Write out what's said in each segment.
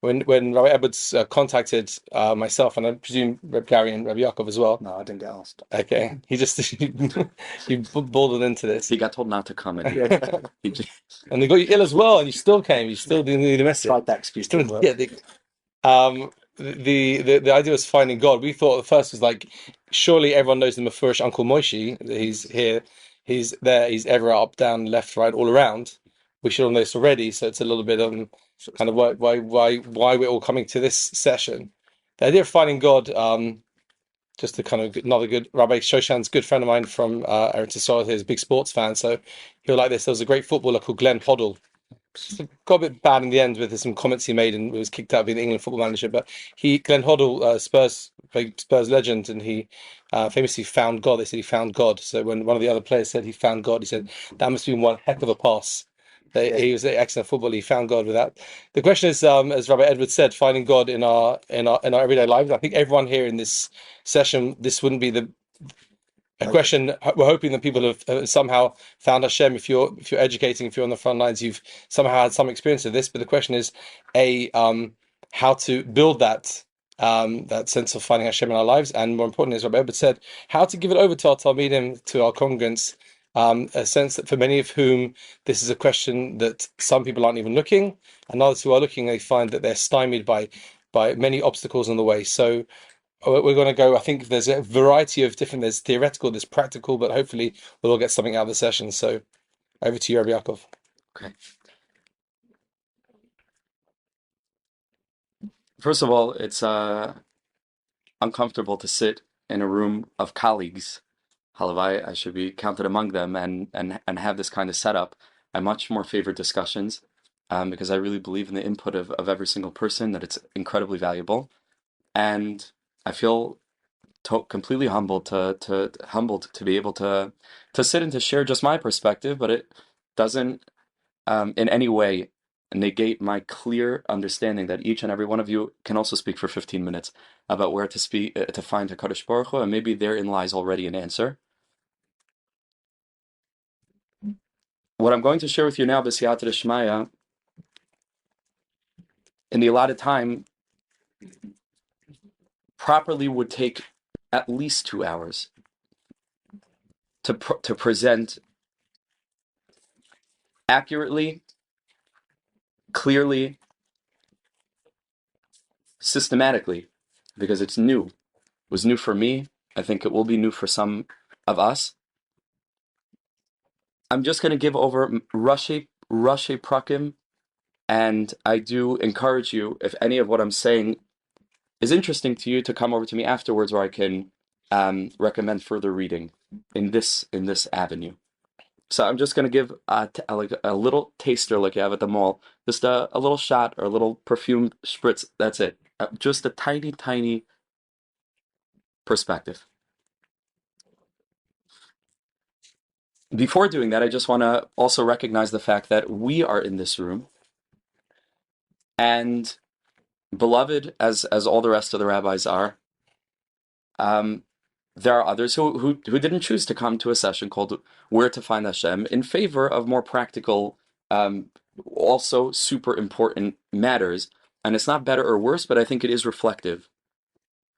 when Rabbi Edwards contacted myself, and I presume Reb Gary and Rabbi Yaakov as well. No, I didn't get asked. Okay, he just you bolded into this. He got told not to come, and and they got you ill as well, and you still came. You still didn't need to miss it. Tried that excuse. Still, Didn't work. yeah. The idea was finding God. We thought the first was like, surely everyone knows the Mefurish Uncle Moshe. He's here, he's there, he's ever up, down, left, right, all around. We should all know this already. So it's a little bit kind of why we're all coming to this session. The idea of finding God. Just a kind of another good Rabbi Shoshan's good friend of mine from Eretz Yisrael. He's a big sports fan, so he'll like this. There was a great footballer called Glenn Hoddle. Got a bit bad in the end with some comments he made and was kicked out of being the England football manager. But Glenn Hoddle, Spurs legend, and he famously found God. They said he found God. So when one of the other players said he found God, he said that must have been one heck of a pass. He was an excellent footballer. He found God with that. The question is, as Rabbi Edwards said, finding God in our everyday lives. I think everyone here in this session, this wouldn't be a question. We're hoping that people have somehow found Hashem. If you're educating, if you're on the front lines, you've somehow had some experience of this. But the question is, how to build that sense of finding Hashem in our lives, and more importantly, as Rabbi Edwards said, how to give it over to our Talmidim, to our congregants. A sense that for many of whom this is a question that some people aren't even looking, and others who are looking, they find that they're stymied by many obstacles on the way. So we're going to go, I think there's a variety of different, there's theoretical, there's practical, but hopefully we'll all get something out of the session. So over to you, Rabbi Yaakov. Okay. First of all, it's uncomfortable to sit in a room of colleagues. Halavai, I should be counted among them and have this kind of setup. I much more favor discussions because I really believe in the input of every single person, that it's incredibly valuable. And I feel completely humbled to be able to sit and to share just my perspective, but it doesn't in any way negate my clear understanding that each and every one of you can also speak for 15 minutes about where to speak to find HaKadosh Baruch Hu, and maybe therein lies already an answer. What I'm going to share with you now, B'siyata D'Shmaya, in the allotted time, properly would take at least 2 hours to present accurately, clearly, systematically, because it's new. It was new for me. I think it will be new for some of us. I'm just going to give over Rashi Prakim, and I do encourage you, if any of what I'm saying is interesting to you, to come over to me afterwards, where I can recommend further reading in this avenue. So I'm just going to give a little taster like you have at the mall, just a little shot or a little perfume spritz. That's it. Just a tiny, tiny perspective. Before doing that, I just want to also recognize the fact that we are in this room, and beloved as all the rest of the rabbis are, there are others who didn't choose to come to a session called Where to Find Hashem in favor of more practical, also super important matters. And it's not better or worse, but I think it is reflective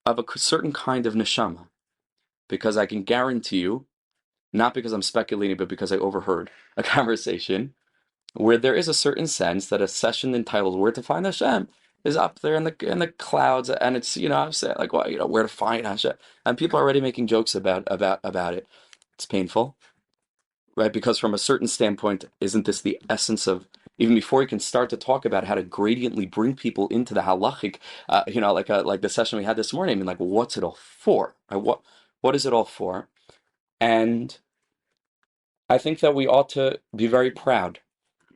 of a certain kind of neshama, because I can guarantee you, not because I'm speculating, but because I overheard a conversation where there is a certain sense that a session entitled Where to Find Hashem is up there in the clouds, and it's, I'm saying like, well, where to find Hashem, and people are already making jokes about it. It's painful, right? Because from a certain standpoint, isn't this the essence of, even before you can start to talk about how to gradiently bring people into the halachic, like the session we had this morning, I mean, like, what's it all for? What is it all for? And I think that we ought to be very proud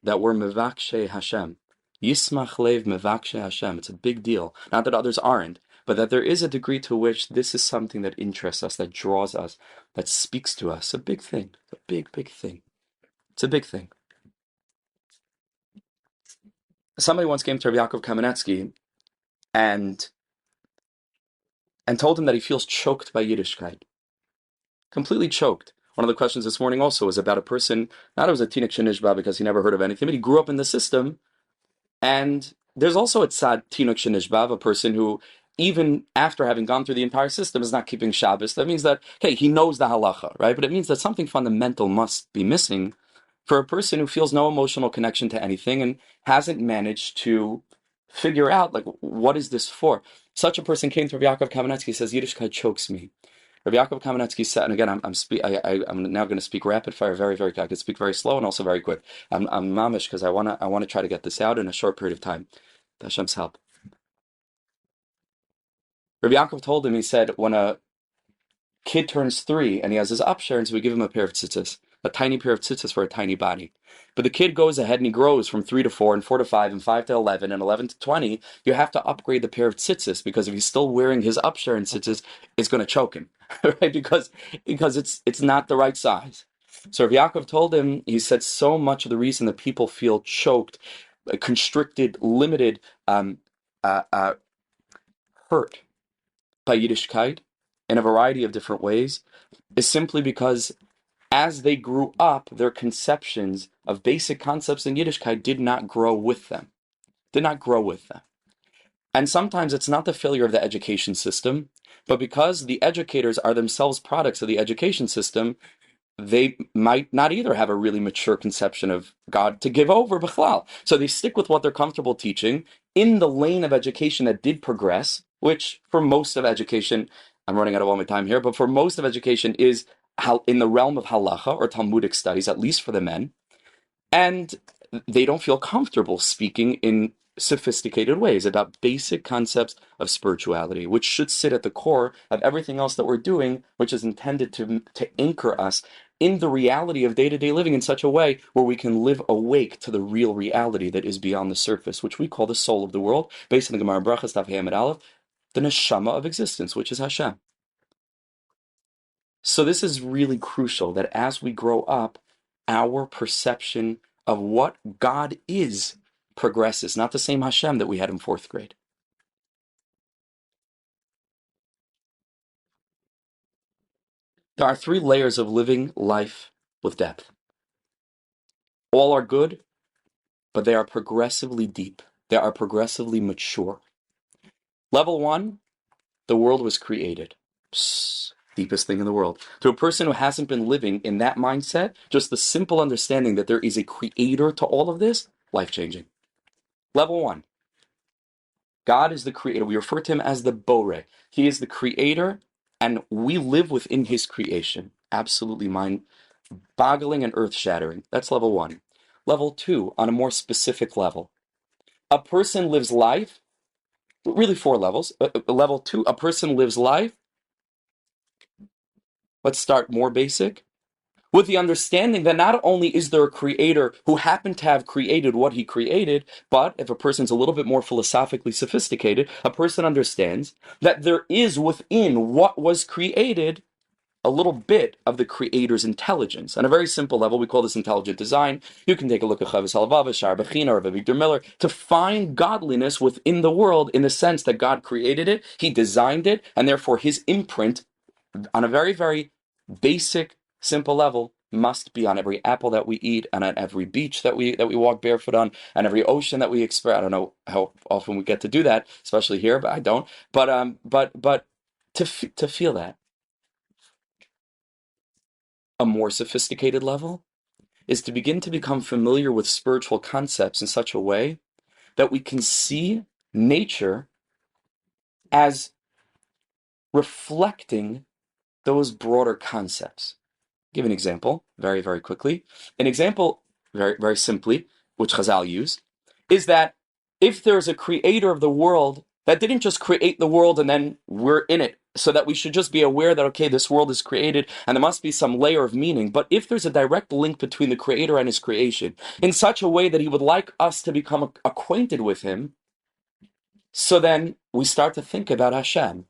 that we're mevakshe Hashem. Yismach lev mevakshe Hashem. It's a big deal. Not that others aren't, but that there is a degree to which this is something that interests us, that draws us, that speaks to us. A big thing. A big, big thing. It's a big thing. Somebody once came to Rabbi Yaakov Kamenetsky and told him that he feels choked by Yiddishkeit. Completely choked. One of the questions this morning also was about a person, not it was a Tinik Shenishba because he never heard of anything, but he grew up in the system, and there's also a tzad tinuk shenishbav, a person who, even after having gone through the entire system, is not keeping Shabbos. That means that, okay, he knows the halacha, right? But it means that something fundamental must be missing for a person who feels no emotional connection to anything and hasn't managed to figure out, like, what is this for? Such a person came to Rabbi Yaakov Kamenetsky, says, Yiddishkeit chokes me. Rabbi Yaakov Kamenetsky said, and again, I'm now going to speak rapid fire, very, very quick. I could speak very slow and also very quick. I'm mamish because I want to try to get this out in a short period of time. With Hashem's help. Rabbi Yaakov told him, he said, when a kid turns 3 and he has his upshare, so we give him a pair of tzitzis, a tiny pair of tzitzis for a tiny body. But the kid goes ahead and he grows from 3 to 4 and 4 to 5 and 5 to 11 and 11 to 20. You have to upgrade the pair of tzitzis, because if he's still wearing his upshare and tzitzis, it's going to choke him, right? Because it's not the right size. So Rabbi Yaakov told him, he said, so much of the reason that people feel choked, constricted, limited, hurt by Yiddishkeit in a variety of different ways is simply because as they grew up, their conceptions of basic concepts in Yiddishkeit did not grow with them. And sometimes it's not the failure of the education system, but because the educators are themselves products of the education system, they might not either have a really mature conception of God to give over b'chlal. So they stick with what they're comfortable teaching in the lane of education that did progress, which for most of education, I'm running out of all my time here, but for most of education is in the realm of halacha or Talmudic studies, at least for the men. And they don't feel comfortable speaking in sophisticated ways about basic concepts of spirituality, which should sit at the core of everything else that we're doing, which is intended to anchor us in the reality of day-to-day living in such a way where we can live awake to the real reality that is beyond the surface, which we call the soul of the world, based on the Gemara Brachas Daf Hey Amud Aleph, the neshama of existence, which is Hashem. So this is really crucial, that as we grow up, our perception of what God is progresses, not the same Hashem that we had in 4th grade. There are 3 layers of living life with depth. All are good, but they are progressively deep. They are progressively mature. Level 1, the world was created. Deepest thing in the world. To a person who hasn't been living in that mindset, just the simple understanding that there is a creator to all of this, life-changing. Level 1, God is the creator. We refer to him as the Boreh. He is the creator, and we live within his creation. Absolutely mind-boggling and earth-shattering. That's level 1. Level 2, on a more specific level. A person lives life, really 4 levels. Level 2, a person lives life. Let's start more basic. With the understanding that not only is there a creator who happened to have created what he created, but if a person's a little bit more philosophically sophisticated, a person understands that there is within what was created a little bit of the creator's intelligence. On a very simple level, we call this intelligent design. You can take a look at Chavis Halavav, Shar Bechina, or Victor Miller, to find godliness within the world in the sense that God created it, he designed it, and therefore his imprint on a very, very basic, simple level must be on every apple that we eat, and on every beach that we walk barefoot on, and every ocean that we explore. I don't know how often we get to do that, especially here, but I don't. But to feel that, a more sophisticated level is to begin to become familiar with spiritual concepts in such a way that we can see nature as reflecting those broader concepts. Give an example, very, very quickly. An example, very, very simply, which Chazal use, is that if there's a creator of the world that didn't just create the world and then we're in it, so that we should just be aware that, okay, this world is created and there must be some layer of meaning, but if there's a direct link between the creator and his creation in such a way that he would like us to become acquainted with him, so then we start to think about Hashem.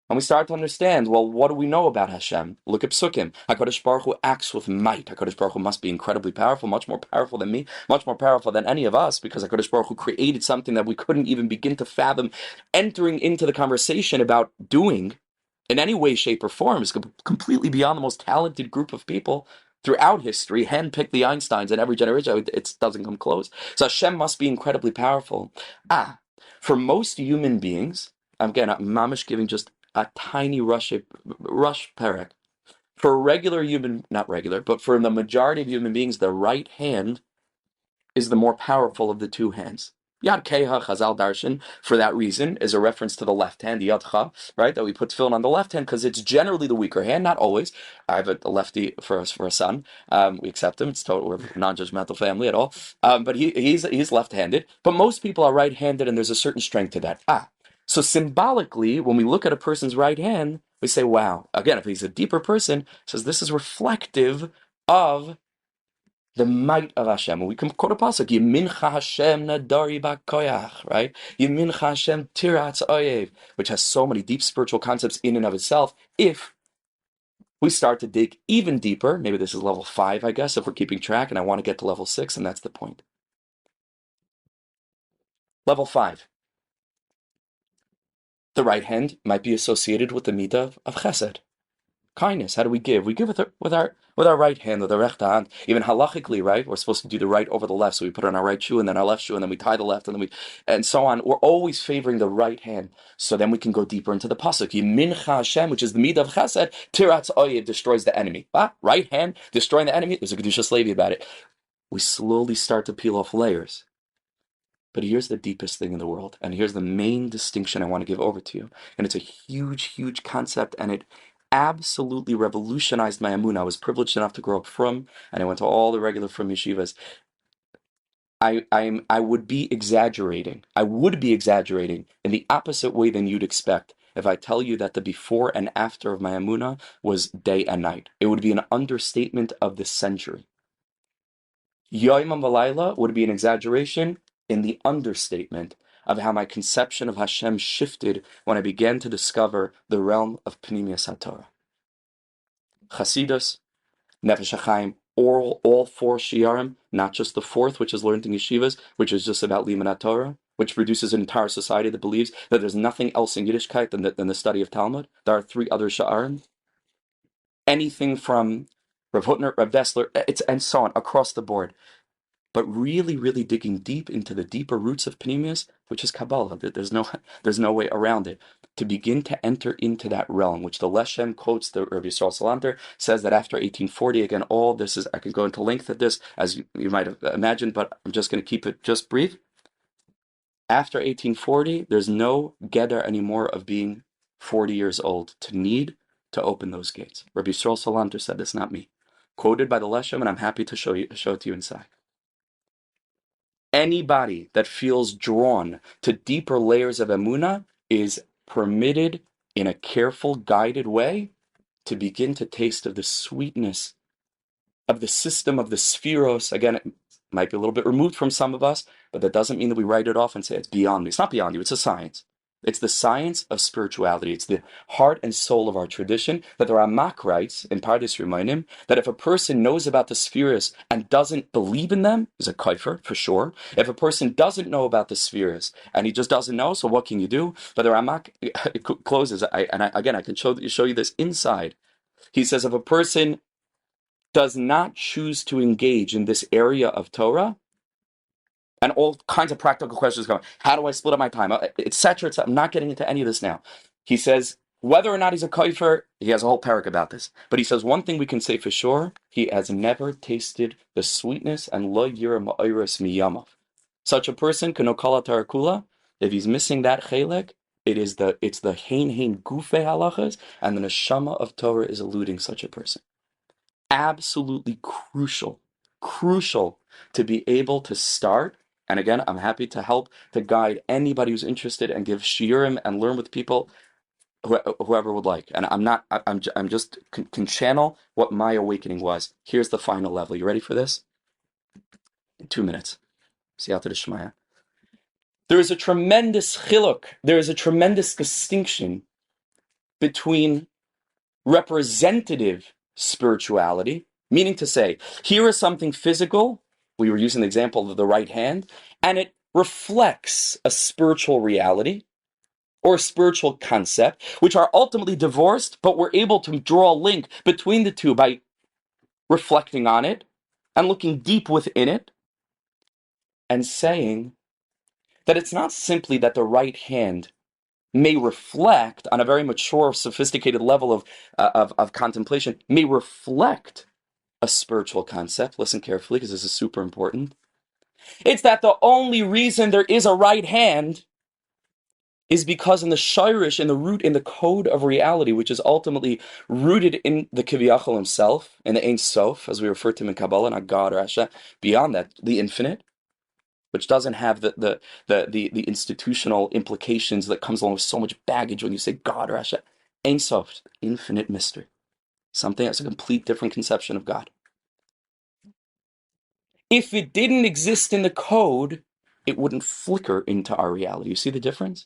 And we start to understand, well, what do we know about Hashem? Look at Psukim. HaKadosh Baruch Hu acts with might. HaKadosh Baruch Hu must be incredibly powerful, much more powerful than me, much more powerful than any of us, because HaKadosh Baruch Hu created something that we couldn't even begin to fathom entering into the conversation about doing in any way, shape, or form. Is completely beyond the most talented group of people. throughout history, handpicked the Einsteins in every generation. It doesn't come close. So Hashem must be incredibly powerful. For most human beings, again, I'm mamish giving just a tiny rush perek. For regular human, not regular, but for the majority of human beings, the right hand is the more powerful of the two hands. Yad Keha Chazal Darshan, for that reason, is a reference to the left hand, the Yadcha, right? That we put tefillin on the left hand because it's generally the weaker hand, not always. I have a lefty for a son. We accept him. It's total, we're a non-judgmental family at all. But he's left-handed. But most people are right-handed, and there's a certain strength to that. So symbolically, when we look at a person's right hand, we say, wow. Again, if he's a deeper person, it says this is reflective of the might of Hashem. And we can quote a pasuk, Yimincha Hashem nadari ba'koyach, right? Yimincha Hashem tiratz oyev, which has so many deep spiritual concepts in and of itself. If we start to dig even deeper, maybe this is level 5, I guess, if we're keeping track, and I want to get to level 6, and that's the point. Level 5. The right hand might be associated with the midah of chesed. Kindness. How do we give? We give with our right hand, with the rechte hand. Even halachically, right? We're supposed to do the right over the left, so we put on our right shoe and then our left shoe, and then we tie the left, and so on. We're always favoring the right hand. So then we can go deeper into the pasuk. Yimincha Hashem, which is the midah of chesed, tiratz oyev, destroys the enemy. Right hand destroying the enemy. There's a Kedusha Levi about it. We slowly start to peel off layers. But here's the deepest thing in the world, and here's the main distinction I want to give over to you. And it's a huge, huge concept, and it absolutely revolutionized my emunah. I was privileged enough to grow up from, and I went to all the regular from yeshivas. I would be exaggerating. I would be exaggerating in the opposite way than you'd expect if I tell you that the before and after of my emunah was day and night. It would be an understatement of the century. Yom v'layla would be an exaggeration in the understatement of how my conception of Hashem shifted when I began to discover the realm of Pnimius HaTorah. Chasidus, Nefesh HaChaim, all 4 shiurim, not just the 4th, which is learned in yeshivas, which is just about Limud HaTorah, which produces an entire society that believes that there's nothing else in Yiddishkeit than the study of Talmud. There are 3 other shiurim. Anything from Rav Hutner, Rav Dessler, and so on, across the board. But really, really digging deep into the deeper roots of Pnimius, which is Kabbalah. There's no way around it. To begin to enter into that realm, which the Leshem quotes, the Rabbi Yisrael Salanter says that after 1840, again, all this is, I can go into length at this, as you might have imagined, but I'm just going to keep it just brief. After 1840, there's no gedder anymore of being 40 years old to need to open those gates. Rabbi Yisrael Salanter said this, not me. Quoted by the Leshem, and I'm happy to show it to you inside. Anybody that feels drawn to deeper layers of emunah is permitted in a careful, guided way to begin to taste of the sweetness of the system of the spheros. Again, it might be a little bit removed from some of us, but that doesn't mean that we write it off and say it's beyond me. It's not beyond you, it's a science. It's the science of spirituality. It's the heart and soul of our tradition that the Ramak writes in Pardes Rimainim that if a person knows about the spheres and doesn't believe in them, is a kaifer for sure. If a person doesn't know about the spheres and he just doesn't know, so what can you do? But the Ramak closes, I can show you this inside. He says if a person does not choose to engage in this area of Torah, and all kinds of practical questions going. How do I split up my time? Etc. I'm not getting into any of this now. He says, whether or not he's a kaifer, he has a whole parak about this. But he says one thing we can say for sure, he has never tasted the sweetness and lo yira ma'iris miyamav. Such a person, kanokala tarakula, if he's missing that chelek, it's the hein gufe halachas, and the neshama of Torah is eluding such a person. Absolutely crucial to be able to start. And again, I'm happy to help to guide anybody who's interested and give shiurim and learn with people, whoever would like. And I'm just can channel what my awakening was. Here's the final level. You ready for this? In 2 minutes. Siyata d'shmaya. There is a tremendous chiluk. There is a tremendous distinction between representative spirituality, meaning to say, here is something physical. We were using the example of the right hand, and it reflects a spiritual reality or a spiritual concept, which are ultimately divorced, but we're able to draw a link between the two by reflecting on it, and looking deep within it, and saying that it's not simply that the right hand may reflect on a very mature, sophisticated level of contemplation, may reflect a spiritual concept. Listen carefully, because this is super important. It's that the only reason there is a right hand is because in the shirish, in the root, in the code of reality, which is ultimately rooted in the Kiviyachal himself, in the Ein Sof, as we refer to him in Kabbalah, not God or Hashem, beyond that, the infinite, which doesn't have the institutional implications that comes along with so much baggage when you say God or Hashem. Ein Sof, infinite mystery. Something that's a complete different conception of God. If it didn't exist in the code, it wouldn't flicker into our reality. You see the difference?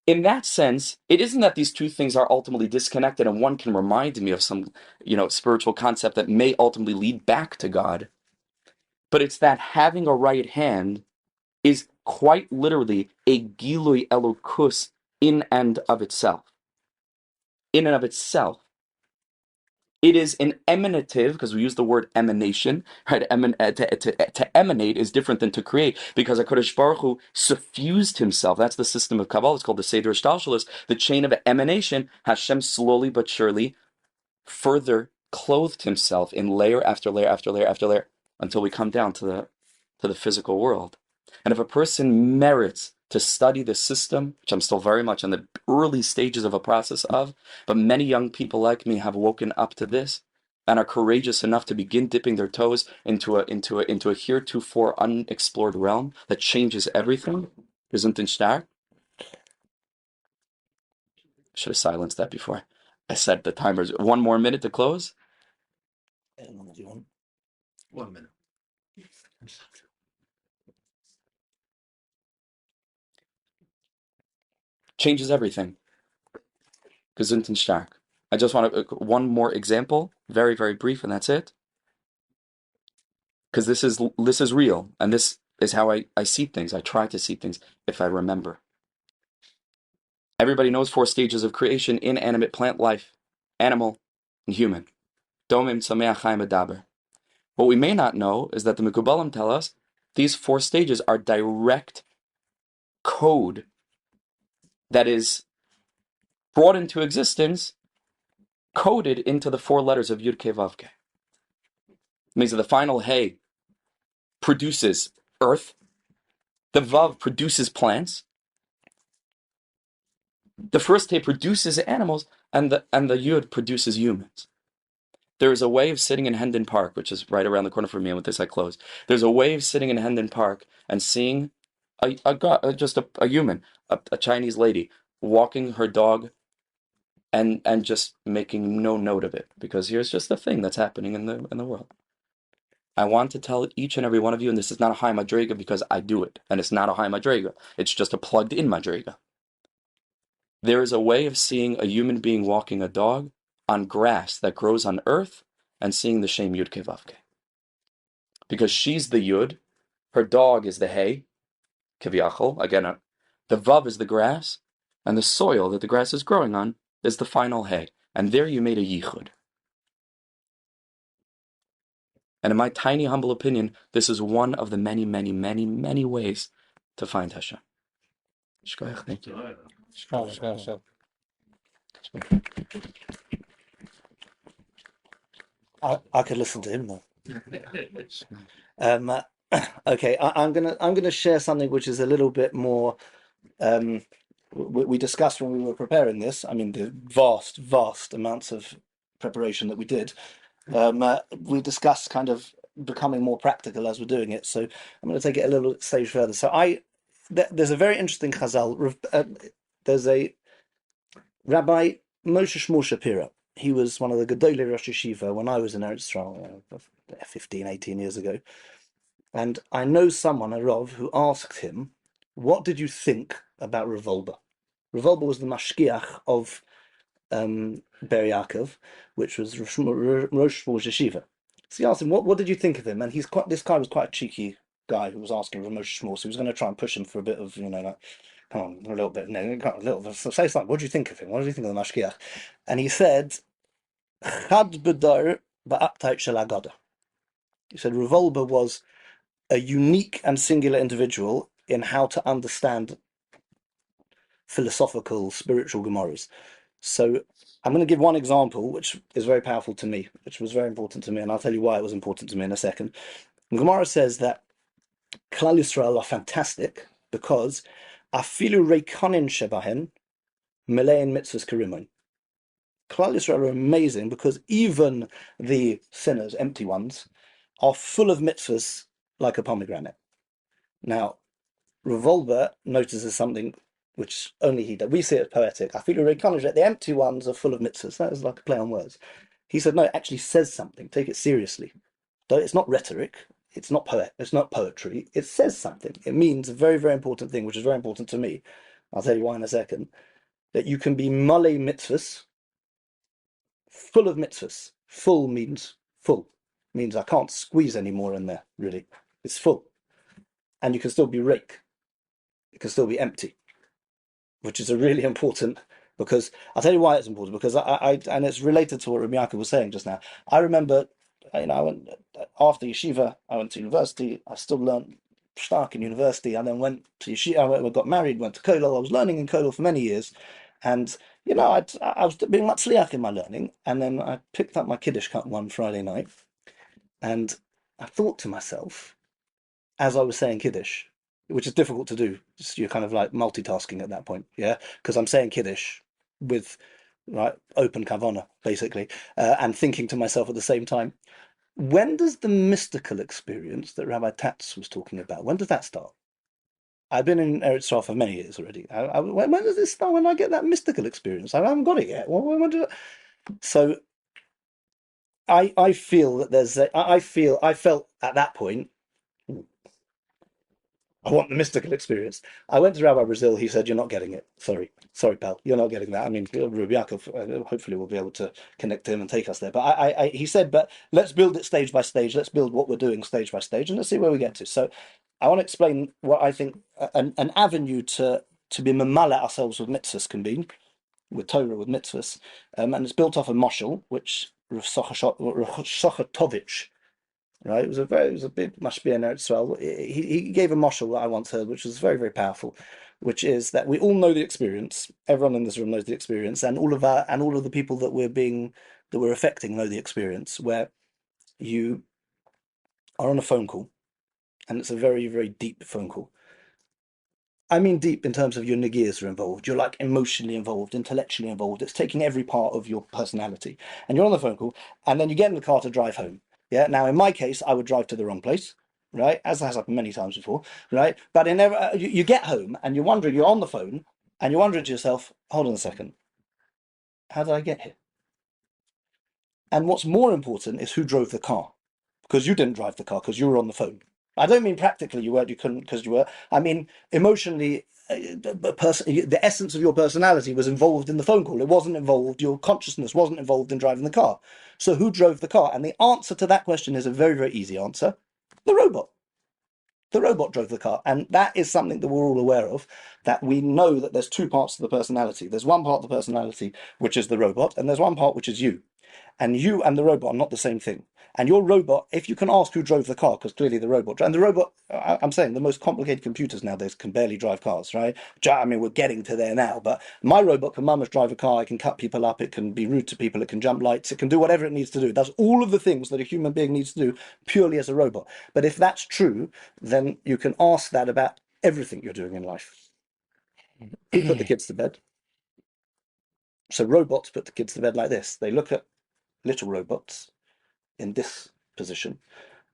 In that sense, it isn't that these two things are ultimately disconnected and one can remind me of some, spiritual concept that may ultimately lead back to God. But it's that having a right hand is quite literally a gilui elokus in and of itself. In and of itself. It is an emanative, because we use the word emanation, right? To emanate is different than to create, because HaKadosh Baruch Hu suffused himself. That's the system of Kabbalah. It's called the Seder Shtalshalos, the chain of emanation. Hashem slowly but surely further clothed himself in layer after layer after layer after layer until we come down to the physical world. And if a person merits to study the system, which I'm still very much in the early stages of a process of, but many young people like me have woken up to this and are courageous enough to begin dipping their toes into a heretofore unexplored realm that changes everything. Isn't it stark? I should have silenced that before I said the timer's 1 more minute to close. 1 minute. Changes everything. Gesundheit stark. I just want to one more example, very, very brief, and that's it. Because this is real, and this is how I see things. I try to see things if I remember. Everybody knows 4 stages of creation: inanimate, plant life, animal, and human. Domim, Sameach, Chaim, Medaber. What we may not know is that the Mekubalim tell us these 4 stages are direct code that is brought into existence, coded into the 4 letters of Yud Kei Vav Kei. It means that the final Hey produces earth, the Vav produces plants, the first Hey produces animals, and the Yud produces humans. There is a way of sitting in Hendon Park, which is right around the corner from me, and with this I close. There's a way of sitting in Hendon Park and seeing a human, a Chinese lady, walking her dog and just making no note of it, because here's just a thing that's happening in the world. I want to tell each and every one of you, and this is not a high madrega because I do it, and it's not a high madrega. It's just a plugged-in madrega. There is a way of seeing a human being walking a dog on grass that grows on earth and seeing the Shem Yud Kei Vav Kei. Because she's the Yud, her dog is the Hey, Kiviyachol, again, the Vav is the grass, and the soil that the grass is growing on is the final Hey. And there you made a Yichud. And in my tiny, humble opinion, this is one of the many, many, many, many ways to find Hashem. Shkoyach, thank you. I could listen to him though. Okay, I'm gonna share something which is a little bit more. We discussed when we were preparing this. I mean, the vast amounts of preparation that we did. We discussed kind of becoming more practical as we're doing it. So I'm going to take it a little stage further. So there's a very interesting chazal. There's a Rabbi Moshe Shmuel Shapira. He was one of the Gedolei Rosh Yeshiva when I was in Eretz Yisrael 15, 18 years ago. And I know someone, a Rav, who asked him, what did you think about Revolba? Revolba was the mashgiach of Ber Yaakov, which was Rosh Shmuel's Yeshiva. So he asked him, what did you think of him? And this guy was quite a cheeky guy who was asking Moshe Shmuel, so he was going to try and push him for a bit of, like, come on, a little bit, say something. What do you think of him? What do you think of the mashgiach? And he said, Chad Bedar ba'aptait shel Agada. He said Rav Wolbe was a unique and singular individual in how to understand philosophical, spiritual Gemaras. So I'm going to give one example, which is very powerful to me, which was very important to me, and I'll tell you why it was important to me in a second. And Gemara says that Klal Yisrael are fantastic because afilu reikonin shebahen melein mitzvahs karimon. Klal Yisrael are amazing because even the sinners, empty ones, are full of mitzvahs like a pomegranate. Now, Rav Wolbe notices something which only he does. We see it as poetic. I feel the empty ones are full of mitzvahs. That is like a play on words. He said, no, it actually says something. Take it seriously. Though it's not rhetoric. It's not poetry. It says something. It means a very, very important thing, which is very important to me. I'll tell you why in a second. That you can be male mitzvahs, full of mitzvahs. Full means full. Means I can't squeeze any more in there, really. It's full. And you can still be rake. It can still be empty, which is a really important, because I'll tell you why it's important, because I and it's related to what Rabbi Yaakov was saying just now. I remember, I went after yeshiva, I went to university, I still learned stark in university, I then went to yeshiva, I got married, went to Kollel, I was learning in Kollel for many years, and I was being matzliach in my learning, and then I picked up my Kiddush cut one Friday night, and I thought to myself, as I was saying Kiddush, which is difficult to do. You're kind of like multitasking at that point, yeah? Because I'm saying Kiddush with open kavana, basically, and thinking to myself at the same time, when does the mystical experience that Rabbi Tatz was talking about, when does that start? I've been in Eretz Yisrael for many years already. When does this start? When I get that mystical experience? I haven't got it yet. So I feel that I felt at that point, I want the mystical experience. I went to Rabbi Brazil. He said, "You're not getting it. Sorry, pal. You're not getting that." I mean, Rabbi Yaakov, hopefully we'll be able to connect to him and take us there. But he said, "But let's build it stage by stage. Let's build what we're doing stage by stage, and let's see where we get to." So, I want to explain what I think an avenue to be mamala ourselves with mitzvahs can be, with Torah, with mitzvahs, and it's built off a moshel, which Rav Sochatovich. Right, it was a big mashpia in Eretz Yisrael. He gave a mashal that I once heard, which was very, very powerful, which is that we all know the experience. Everyone in this room knows the experience, and all of the people that we're affecting know the experience. Where you are on a phone call, and it's a very, very deep phone call. I mean deep in terms of your nagias are involved. You're like emotionally involved, intellectually involved. It's taking every part of your personality, and you're on the phone call, and then you get in the car to drive home. Yeah. Now, in my case, I would drive to the wrong place, right? As has happened many times before, right? But you get home and you're wondering, you're on the phone and you're wondering to yourself, hold on a second, how did I get here? And what's more important is who drove the car, because you didn't drive the car because you were on the phone. I don't mean practically you couldn't because you were. I mean emotionally, the essence of your personality was involved in the phone call. It wasn't involved, your consciousness wasn't involved in driving the car. So who drove the car? And the answer to that question is a very, very easy answer. The robot. The robot drove the car. And that is something that we're all aware of, that we know that there's two parts of the personality. There's one part of the personality, which is the robot, and there's one part, which is you. And you and the robot are not the same thing. And your robot, if you can ask who drove the car, because clearly the robot, and the robot, I'm saying the most complicated computers nowadays can barely drive cars, right? I mean, we're getting to there now, but my robot can mamish drive a car, it can cut people up, it can be rude to people, it can jump lights, it can do whatever it needs to do. It does all of the things that a human being needs to do purely as a robot. But if that's true, then you can ask that about everything you're doing in life. Who put the kids to bed? So robots put the kids to bed like this. They look at little robots in this position,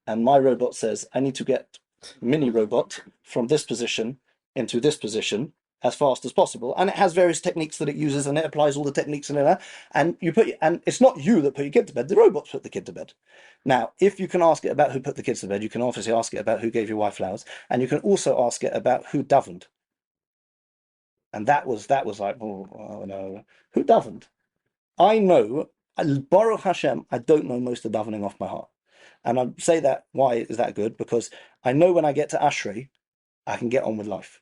and my robot says, I need to get mini robot from this position into this position as fast as possible, and it has various techniques that it uses, and it applies all the techniques in there, and it's not you that put your kid to bed, the robots put the kid to bed. Now, if you can ask it about who put the kids to bed, you can obviously ask it about who gave your wife flowers, and you can also ask it about who davened. And that was like, oh no, who davened? I know, Baruch Hashem, I don't know most of davening off my heart. And I say that, why is that good? Because I know when I get to Ashrei, I can get on with life.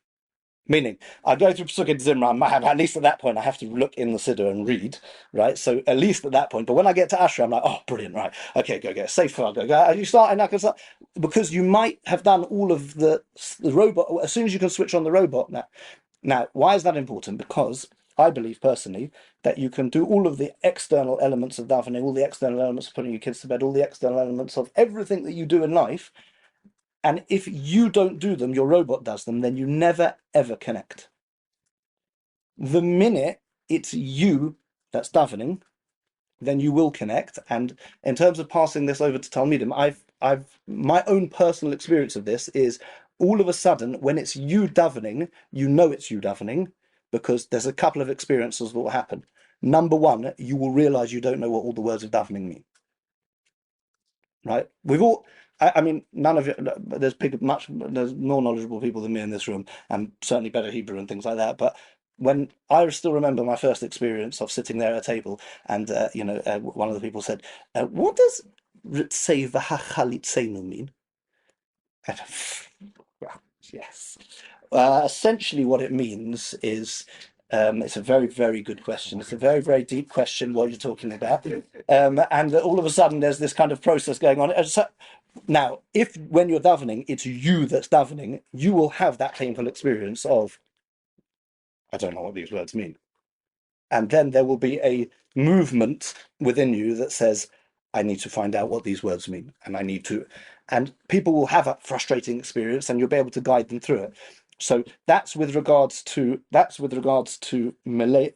Meaning, I go through Pesukei Zimran, at least at that point, I have to look in the Siddur and read, right? So at least at that point. But when I get to Asher, I'm like, oh, brilliant, right? Okay, go, safe file, go. You start, and I can start, because you might have done all of the robot, as soon as you can switch on the robot. Now, why is that important? Because I believe personally that you can do all of the external elements of davening, all the external elements of putting your kids to bed, all the external elements of everything that you do in life. And if you don't do them, your robot does them, then you never, ever connect. The minute it's you that's davening, then you will connect. And in terms of passing this over to Talmidim, I've my own personal experience of this is all of a sudden, when it's you davening, you know it's you davening, because there's a couple of experiences that will happen. Number one, you will realize you don't know what all the words of davening mean. Right? We've all, I mean, none of it, there's more knowledgeable people than me in this room, and certainly better Hebrew and things like that. But when I still remember my first experience of sitting there at a table, and one of the people said, "What does Ritzei v'hachalitzenu mean?" And, well, yes. Essentially, what it means is. It's a very, very good question. It's a very, very deep question, what you're talking about. And all of a sudden, there's this kind of process going on. Now, if when you're davening, it's you that's davening, you will have that painful experience of, I don't know what these words mean. And then there will be a movement within you that says, I need to find out what these words mean. And people will have a frustrating experience, and you'll be able to guide them through it. So that's with regards to Malay.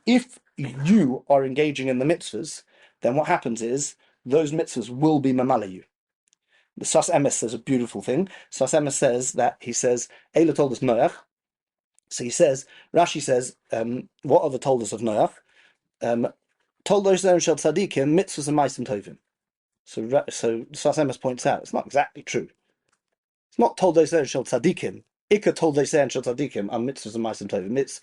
If you are engaging in the mitzvahs, then what happens is those mitzvahs will be mamala you. The Sas Emes says a beautiful thing. Sas Emes says Eila told us Noach. So Rashi says, what are the toldos of Noach? Toldos shel tzadikim mitzvahs and ma'asim tovim. So Sas Emes points out it's not exactly true. It's not toldos shel tzadikim. Ika told us and Tzadikim and mitzvahs and ma'asim tovim.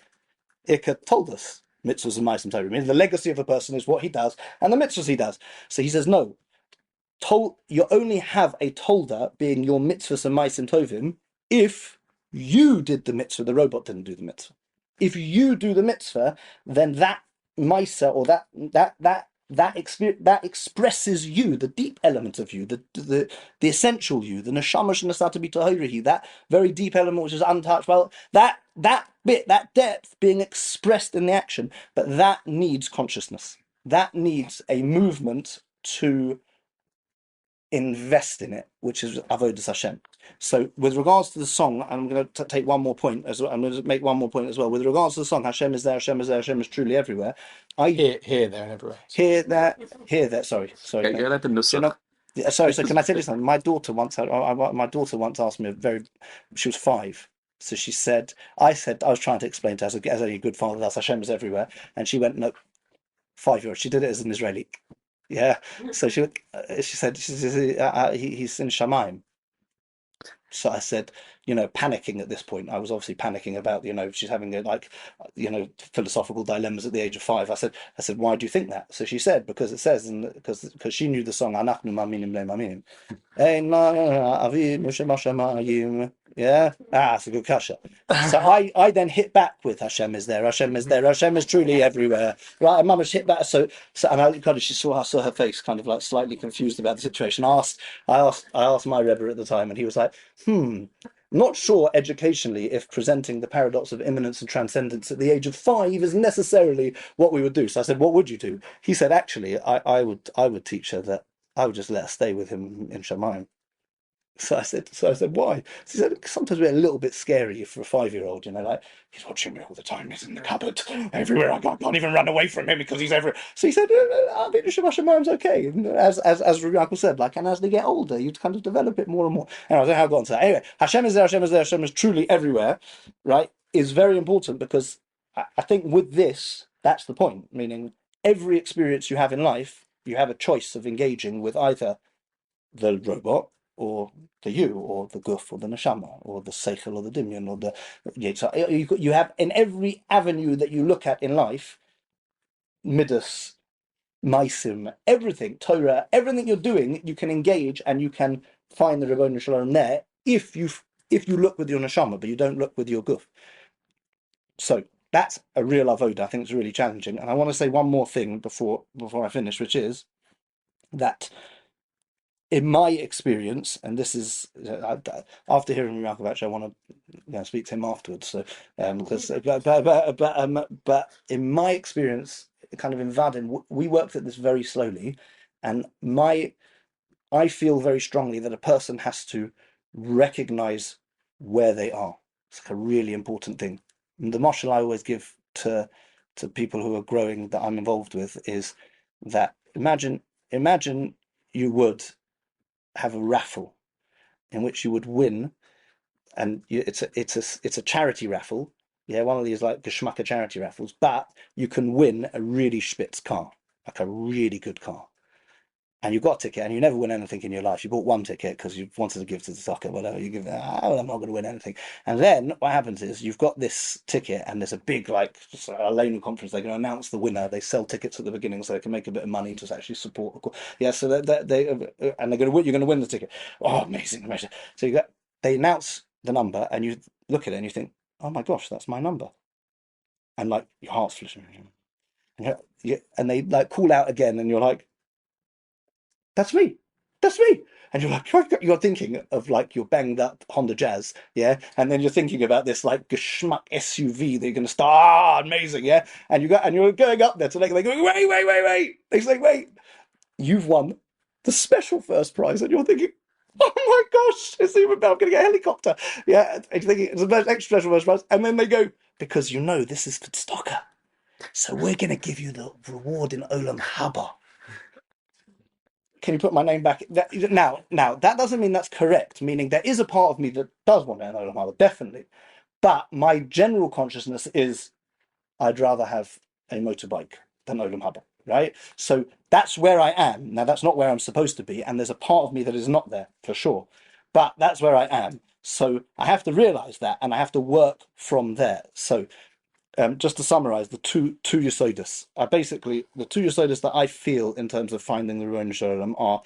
Ika told us mitzvahs and ma'asim tovim. Meaning the legacy of a person is what he does and the mitzvahs he does. So he says no. You only have a tolda being your mitzvahs and ma'asim tovim if you did the mitzvah. The robot didn't do the mitzvah. If you do the mitzvah, then that ma'isa or that experience that expresses you, the deep element of you, the essential you, the neshama shenasata b'tahirihi, that very deep element which is untouched. Well, that bit, that depth being expressed in the action, but that needs consciousness. That needs a movement to invest in it, which is avodas Hashem. So, with regards to the song, I'm going to take one more point as well. I'm going to make one more point as well. With regards to the song, Hashem is there, Hashem is there, Hashem is truly everywhere. Here, there, and everywhere. Here, there. Sorry. You're like the nusach. Sorry. So, can I tell you something? My daughter once asked me she was 5. So she said, I was trying to explain to her as a good father does, Hashem is everywhere, and she went, no, 5-year-old. She did it as an Israeli. Yeah. So she said, he's in Shamayim. So I said, panicking at this point. I was obviously panicking about, she's having philosophical dilemmas at the age of 5. I said, why do you think that? So she said, because it says, because she knew the song, Anachnu ma'aminim le'ma'aminim. Yeah, it's a good kasha. So I then hit back with Hashem is there, Hashem is there, Hashem is truly everywhere. Right, and Mama's hit back. So and she saw her face kind of like slightly confused about the situation. I asked my Rebbe at the time, and he was like, not sure educationally if presenting the paradox of immanence and transcendence at the age of 5 is necessarily what we would do. So I said, what would you do? He said, actually, I would teach her that I would just let her stay with him in Shamayim. So I said, why? She said, sometimes we're a little bit scary for a 5-year-old, like, he's watching me all the time, he's in the cupboard, everywhere, I can't even run away from him because he's everywhere. So he said, I'll be in Shamayim's okay. And as Rabbi Yaakov said, and as they get older, you kind of develop it more and more. And I don't know how I got onto that. Anyway, Hashem is there, Hashem is there, Hashem is truly everywhere, right, is very important, because I think with this, that's the point, meaning every experience you have in life, you have a choice of engaging with either the robot, or the you, or the guf, or the neshama, or the seichel, or the dimyon, or the yitzhak. You have in every avenue that you look at in life, midas, maisim, everything, Torah, everything you're doing, you can engage and you can find the Ribono Shel Olam there if you look with your neshama, but you don't look with your guf. So that's a real avoda. I think it's really challenging. And I want to say one more thing before I finish, which is that in my experience, and this is after hearing Yaakov, actually, I want to speak to him afterwards. So, because but in my experience, kind of in Vadin, we worked at this very slowly, and I feel very strongly that a person has to recognize where they are. It's like a really important thing. And the mashal I always give to people who are growing that I'm involved with is that imagine you would have a raffle in which you would win, and it's a charity raffle. Yeah, one of these like geschmacka charity raffles, but you can win a really spitz car, like a really good car. And you got a ticket, and you never win anything in your life. You bought one ticket because you wanted to give to the soccer, whatever. You give, oh, I'm not going to win anything. And then what happens is you've got this ticket, and there's a big like Aleinu Conference. They're going to announce the winner. They sell tickets at the beginning so they can make a bit of money to actually support. Yeah, so they and they're going to win. You're going to win the ticket. Oh, amazing, amazing. So they announce the number, and you look at it and you think, oh my gosh, that's my number, and like your heart's fluttering, and they like call out again, and you're like, that's me. That's me. And you're like, you're thinking of like your banged up Honda Jazz, yeah, and then you're thinking about this like geschmuck SUV that you're going to start, amazing, yeah, and you're going up there to like, they go, wait. They say, wait, you've won the special first prize, and you're thinking, oh my gosh, it's even better. I'm going to get a helicopter, yeah. And you're thinking it's the extra special first prize, and then they go, because this is for stocker, so we're going to give you the reward in Olam Haba. Can you put my name back? Now, that doesn't mean that's correct, meaning there is a part of me that does want to know Olam Haba, definitely. But my general consciousness is I'd rather have a motorbike than Olam Haba, right? So that's where I am. Now, that's not where I'm supposed to be. And there's a part of me that is not there, for sure. But that's where I am. So I have to realize that, and I have to work from there. So just to summarize, the two yesodis are basically the two yesodis that I feel in terms of finding the Ruach Shalom are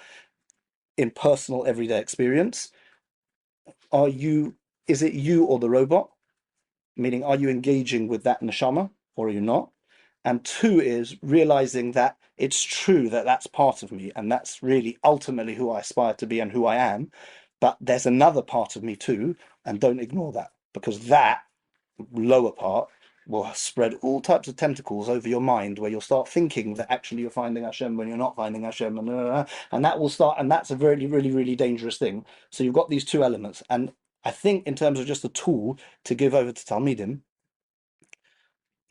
in personal everyday experience. Is it you or the robot? Meaning, are you engaging with that neshama or are you not? And two is realizing that it's true that that's part of me and that's really ultimately who I aspire to be and who I am. But there's another part of me too, and don't ignore that, because that lower part will spread all types of tentacles over your mind, where you'll start thinking that actually you're finding Hashem when you're not finding Hashem, and that will start, and that's a very, really, really dangerous thing. So you've got these two elements, and I think in terms of just a tool to give over to Talmidim,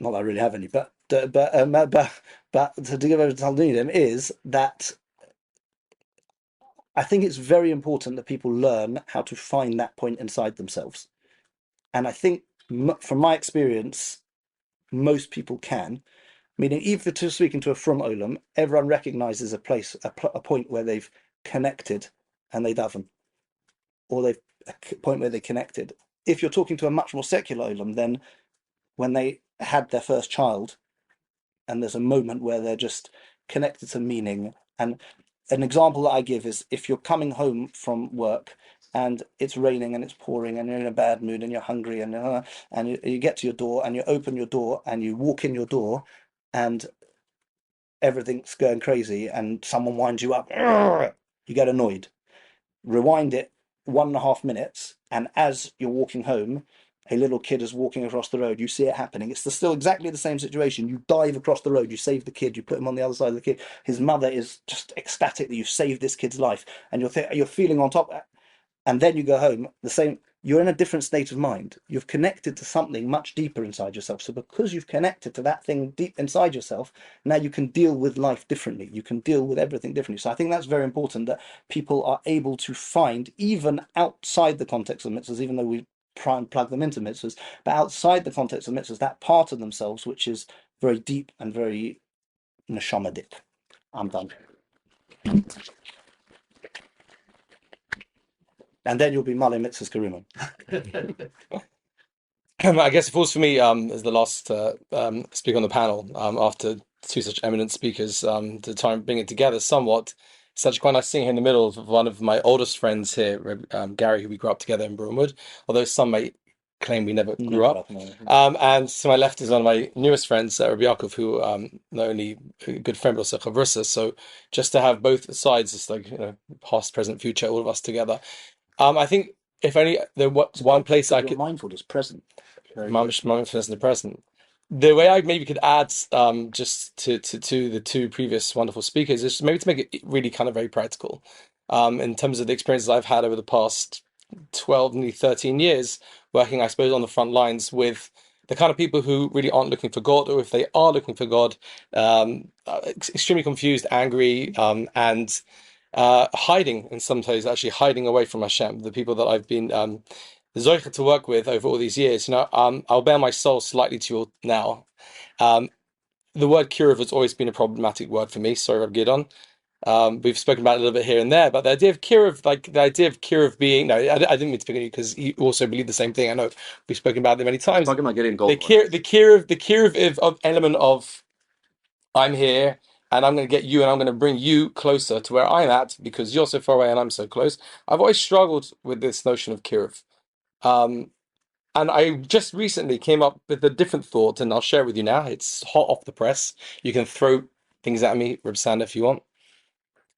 not that I really have any, but to give over to Talmidim is that I think it's very important that people learn how to find that point inside themselves, and I think from my experience, most people can, meaning even to speaking to a from Olam, everyone recognizes a place, a point where they've connected and they daven, or they've a point where they connected. If you're talking to a much more secular Olam, then when they had their first child, and there's a moment where they're just connected to meaning. And an example that I give is if you're coming home from work and it's raining and it's pouring and you're in a bad mood and you're hungry and you get to your door and you open your door and you walk in your door and everything's going crazy and someone winds you up, you get annoyed. Rewind it 1.5 minutes, and as you're walking home, a little kid is walking across the road. You see it happening. It's still exactly the same situation. You dive across the road. You save the kid. You put him on the other side of the kid. His mother is just ecstatic that you've saved this kid's life, and you're feeling on top. And then you go home. The same. You're in a different state of mind. You've connected to something much deeper inside yourself. So because you've connected to that thing deep inside yourself, now you can deal with life differently. You can deal with everything differently. So I think that's very important that people are able to find, even outside the context of mitzvahs, even though we try and plug them into mitzvahs, but outside the context of mitzvahs, that part of themselves which is very deep and very neshamadik. I'm done. And then you'll be Male Mitzvahs Karimon. I guess it falls for me as the last speaker on the panel after two such eminent speakers to try and bring it together somewhat. It's actually quite nice seeing him in the middle of one of my oldest friends here, Gary, who we grew up together in Broomwood. Although some may claim we never No, grew up. no. And to my left is one of my newest friends, Rabbi Yaakov, who not only a good friend but also chavrusa. So just to have both sides, it's like past, present, future, all of us together. I think if only there was one place I could mindful is present. mindfulness in the present. The way I maybe could add just to the two previous wonderful speakers is maybe to make it really kind of very practical. In terms of the experiences I've had over the past 12, nearly 13 years, working, I suppose, on the front lines with the kind of people who really aren't looking for God, or if they are looking for God, extremely confused, angry, and hiding in some cases, actually hiding away from Hashem. The people that I've been zoicha to work with over all these years, I'll bare my soul slightly to you now. The word kiruv has always been a problematic word for me. Sorry, Rabbi Gidon. We've spoken about it a little bit here and there, but the idea of kiruv being, no, I didn't mean to pick on you because you also believe the same thing. I know we've spoken about it many times. Talking about getting gold. The kiruv of element of I'm here and I'm going to get you and I'm going to bring you closer to where I'm at because you're so far away and I'm so close. I've always struggled with this notion of kiruv. And I just recently came up with a different thought, and I'll share it with you now. It's hot off the press. You can throw things at me, Reb Sander, if you want.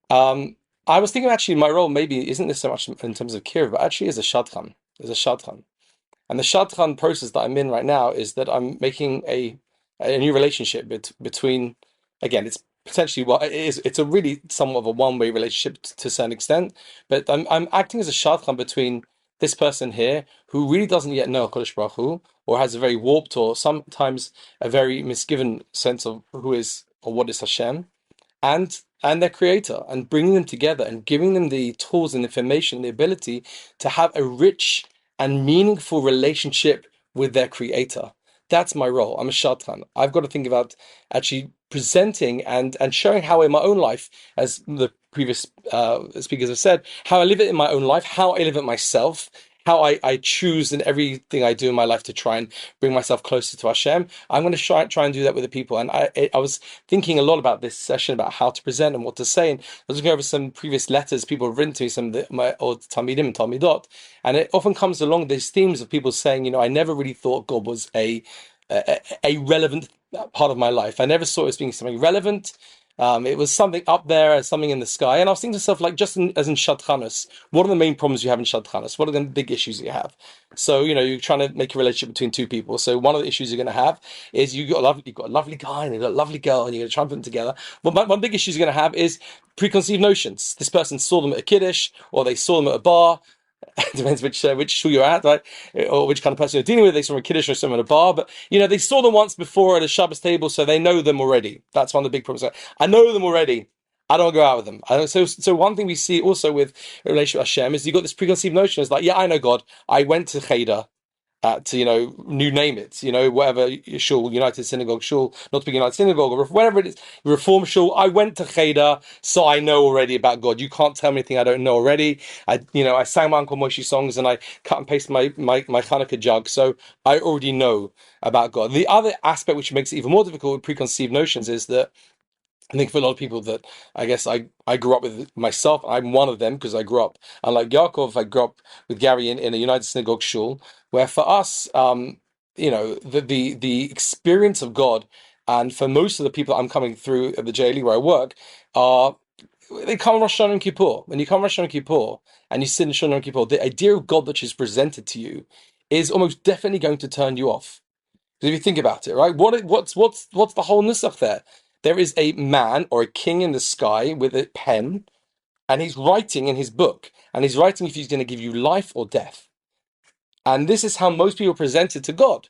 I was thinking actually my role maybe isn't this so much in terms of kiruv, but actually as a shadchan. And the shadchan process that I'm in right now is that I'm making a new relationship between, again, it's potentially it's a really somewhat of a one-way relationship to a certain extent, but I'm acting as a shadchan between this person here who really doesn't yet know HaKadosh Baruch Hu, or has a very warped or sometimes a very misgiven sense of who is or what is Hashem, and their creator, and bringing them together and giving them the tools and information, the ability to have a rich and meaningful relationship with their creator. That's my role. I'm a shadchan. I've got to think about actually presenting and showing how in my own life, as the previous speakers have said, how I live it in my own life, how I live it myself, how I choose in everything I do in my life to try and bring myself closer to Hashem. I'm going to try and do that with the people. And I was thinking a lot about this session, about how to present and what to say. And I was looking over some previous letters people have written to me, some of my old Talmidim and Talmidot. And it often comes along these themes of people saying, I never really thought God was a relevant part of my life. I never saw it as being something relevant. It was something up there, something in the sky. And I was thinking to myself, like, as in shadchanos, what are the main problems you have in shadchanos? What are the big issues you have? So, you're trying to make a relationship between two people. So one of the issues you're going to have is you've got a lovely guy and you've got a lovely girl and you're going to try and put them together. Well, one big issue you're going to have is preconceived notions. This person saw them at a kiddush, or they saw them at a bar. It depends which shul you're at, right? Or which kind of person you're dealing with. They saw a kiddush or someone at a bar, but they saw them once before at a Shabbos table, so they know them already. That's one of the big problems. I know them already. I don't go out with them. So one thing we see also with a relationship with Hashem is you've got this preconceived notion. It's like, yeah, I know God. I went to Cheder. To you name it, whatever shul, United Synagogue shul, not to be United Synagogue, or whatever it is, Reform shul. I went to Cheder, so I know already about God. You can't tell me anything I don't know already. I sang my Uncle Moshe songs and I cut and paste my Hanukkah jug, so I already know about God. The other aspect which makes it even more difficult with preconceived notions is that I think for a lot of people that I guess I grew up with myself, I'm one of them because I grew up, unlike Yaakov, I grew up with Gary in a United Synagogue shul, where for us, the experience of God, and for most of the people I'm coming through at the JLE where I work, they come on Rosh Hashanah and Kippur. When you come on Rosh Hashanah and Kippur, and you sit in Rosh Hashanah and Kippur, the idea of God which is presented to you is almost definitely going to turn you off. Because if you think about it, right, what's the whole nusach there? There is a man or a king in the sky with a pen, and he's writing in his book, and he's writing if he's going to give you life or death. And this is how most people present it to God.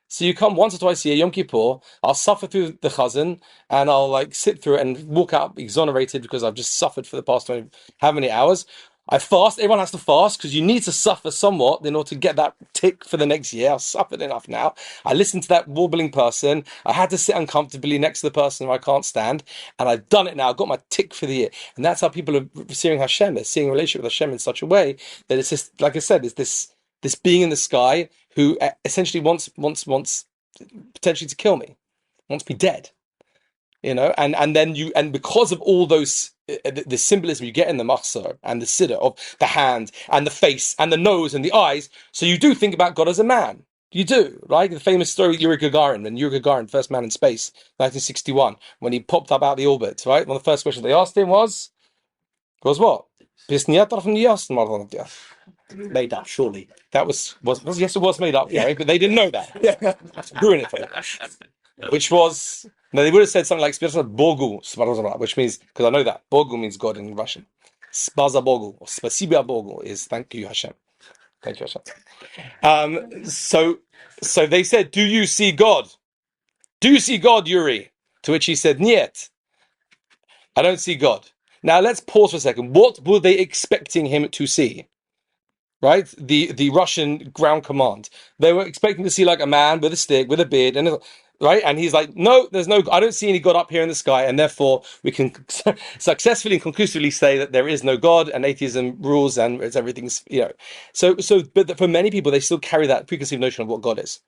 So you come once or twice a year, Yom Kippur, I'll suffer through the chazan, and I'll sit through it and walk out exonerated because I've just suffered for the past 20, how many hours. I fast. Everyone has to fast because you need to suffer somewhat in order to get that tick for the next year. I've suffered enough now. I listened to that warbling person. I had to sit uncomfortably next to the person who I can't stand. And I've done it now. I've got my tick for the year. And that's how people are seeing Hashem. They're seeing a relationship with Hashem in such a way that it's just, like I said, it's this being in the sky who essentially wants potentially to kill me, wants me dead. And then and because of all those the symbolism you get in the machzor and the siddur of the hand and the face and the nose and the eyes. So you do think about God as a man. You do, right? The famous story of Yuri Gagarin, first man in space, 1961, when he popped up out the orbit, right? One of the first questions they asked him was what? Made up, surely. That was yes, it was made up, yeah, but they didn't know that. Yeah. Ruin it for them. Which was no, they would have said something like Bogu, which means, because I know that Bogu means God in Russian. Spaza Bogu or Spasiba Bogu is thank you Hashem. Thank you Hashem. So they said, "Do you see God? Do you see God, Yuri?" To which he said, "Niet, I don't see God." Now let's pause for a second. What were they expecting him to see? Right, the Russian ground command. They were expecting to see like a man with a stick, with a beard, and right, and he's like, no, there's no. I don't see any God up here in the sky, and therefore we can successfully and conclusively say that there is no God, and atheism rules, and it's everything's But for many people, they still carry that preconceived notion of what God is.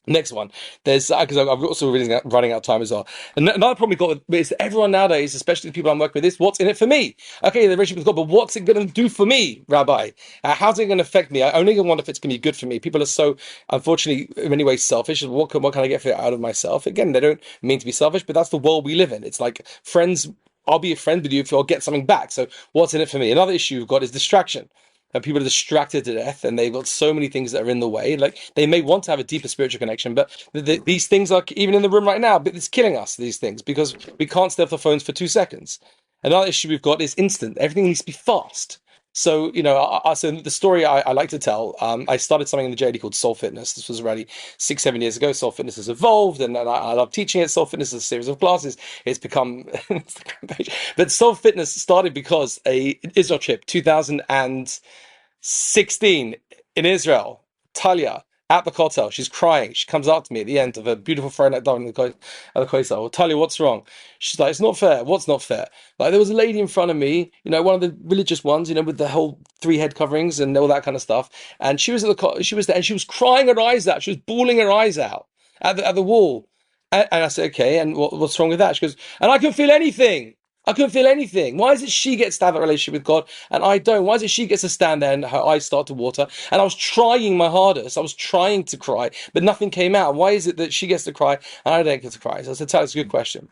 Next one, there's because I'm also running out of time as well. And another problem we've got is that everyone nowadays, especially the people I'm working with, is what's in it for me? Okay, the relationship with God, but what's it going to do for me, Rabbi? How's it going to affect me? I only wonder if it's going to be good for me. People are so, unfortunately, in many ways selfish. What can I get out of myself? Again, they don't mean to be selfish, but that's the world we live in. It's like friends. I'll be a friend with you if I'll get something back. So what's in it for me? Another issue we've got is distraction. And people are distracted to death, and they've got so many things that are in the way. Like they may want to have a deeper spiritual connection, but these things are even in the room right now. But it's killing us. These things because we can't stay off the phones for 2 seconds. Another issue we've got is instant. Everything needs to be fast. So so the story I like to tell. I started something in the JD called Soul Fitness. This was already 6-7 years ago. Soul Fitness has evolved, and I love teaching it. Soul Fitness is a series of classes. It's become Instagram page, but Soul Fitness started because a Israel trip 2016 in Israel, Talia at the Kotel, she's crying. She comes up to me at the end of a beautiful Friday night dining at the Kotel. Well, Talia, what's wrong? She's like, it's not fair. What's not fair? Like there was a lady in front of me, one of the religious ones, with the whole 3 head coverings and all that kind of stuff. And she was she was there, and she was crying her eyes out. She was bawling her eyes out at the wall. And I said, okay, and what's wrong with that? She goes, and I couldn't feel anything. I couldn't feel anything. Why is it she gets to have a relationship with God and I don't? Why is it she gets to stand there and her eyes start to water? And I was trying my hardest. I was trying to cry, but nothing came out. Why is it that she gets to cry and I don't get to cry? So I said, Tyler, it's a good question.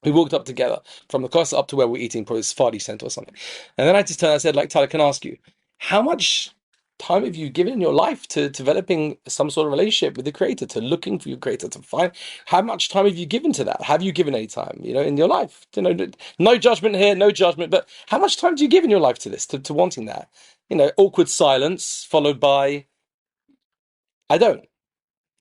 We walked up together from the coast up to where we're eating, probably Sephardi Center or something. And then I just turned, I said, Tyler, can I ask you, how much time have you given in your life to developing some sort of relationship with the Creator, to looking for your Creator, to find how much time have you given to that? Have you given any time, in your life? No judgment here, no judgment, but how much time do you give in your life to this, to wanting that? Awkward silence followed by, I don't.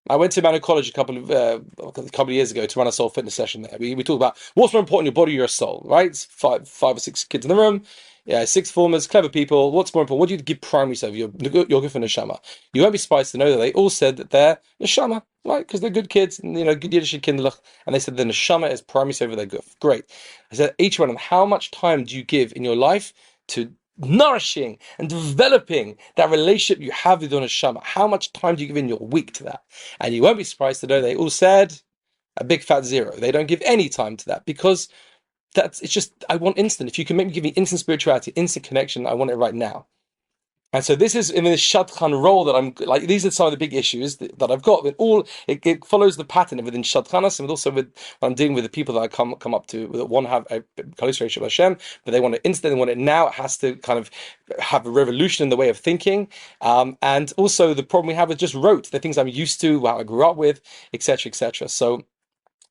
I went to Aleinu College a couple of years ago to run a soul fitness session there. We talk about what's more important, your body or your soul, right? It's five or six kids in the room. Yeah, 6 formers, clever people. What's more important? What do you give primary self? Your good for neshama. You won't be surprised to know that they all said that they're neshama, right? Because they're good kids, and good Yiddish kinderlich, and they said the neshama is primary self of their guf. Great. I said each one of them, how much time do you give in your life to nourishing and developing that relationship you have with your neshama? How much time do you give in your week to that? And you won't be surprised to know they all said a big fat 0. They don't give any time to that because it's just, I want instant. If you can give me instant spirituality, instant connection, I want it right now. And so this is in this shadchan role that I'm like, these are some of the big issues that I've got. It follows the pattern within shadchanas, and also with when I'm dealing with the people that I come up to that want to have a close relationship with Hashem, but they want it instant, they want it now. It has to kind of have a revolution in the way of thinking. And also the problem we have with just rote, the things I'm used to, what I grew up with, etc., etc. So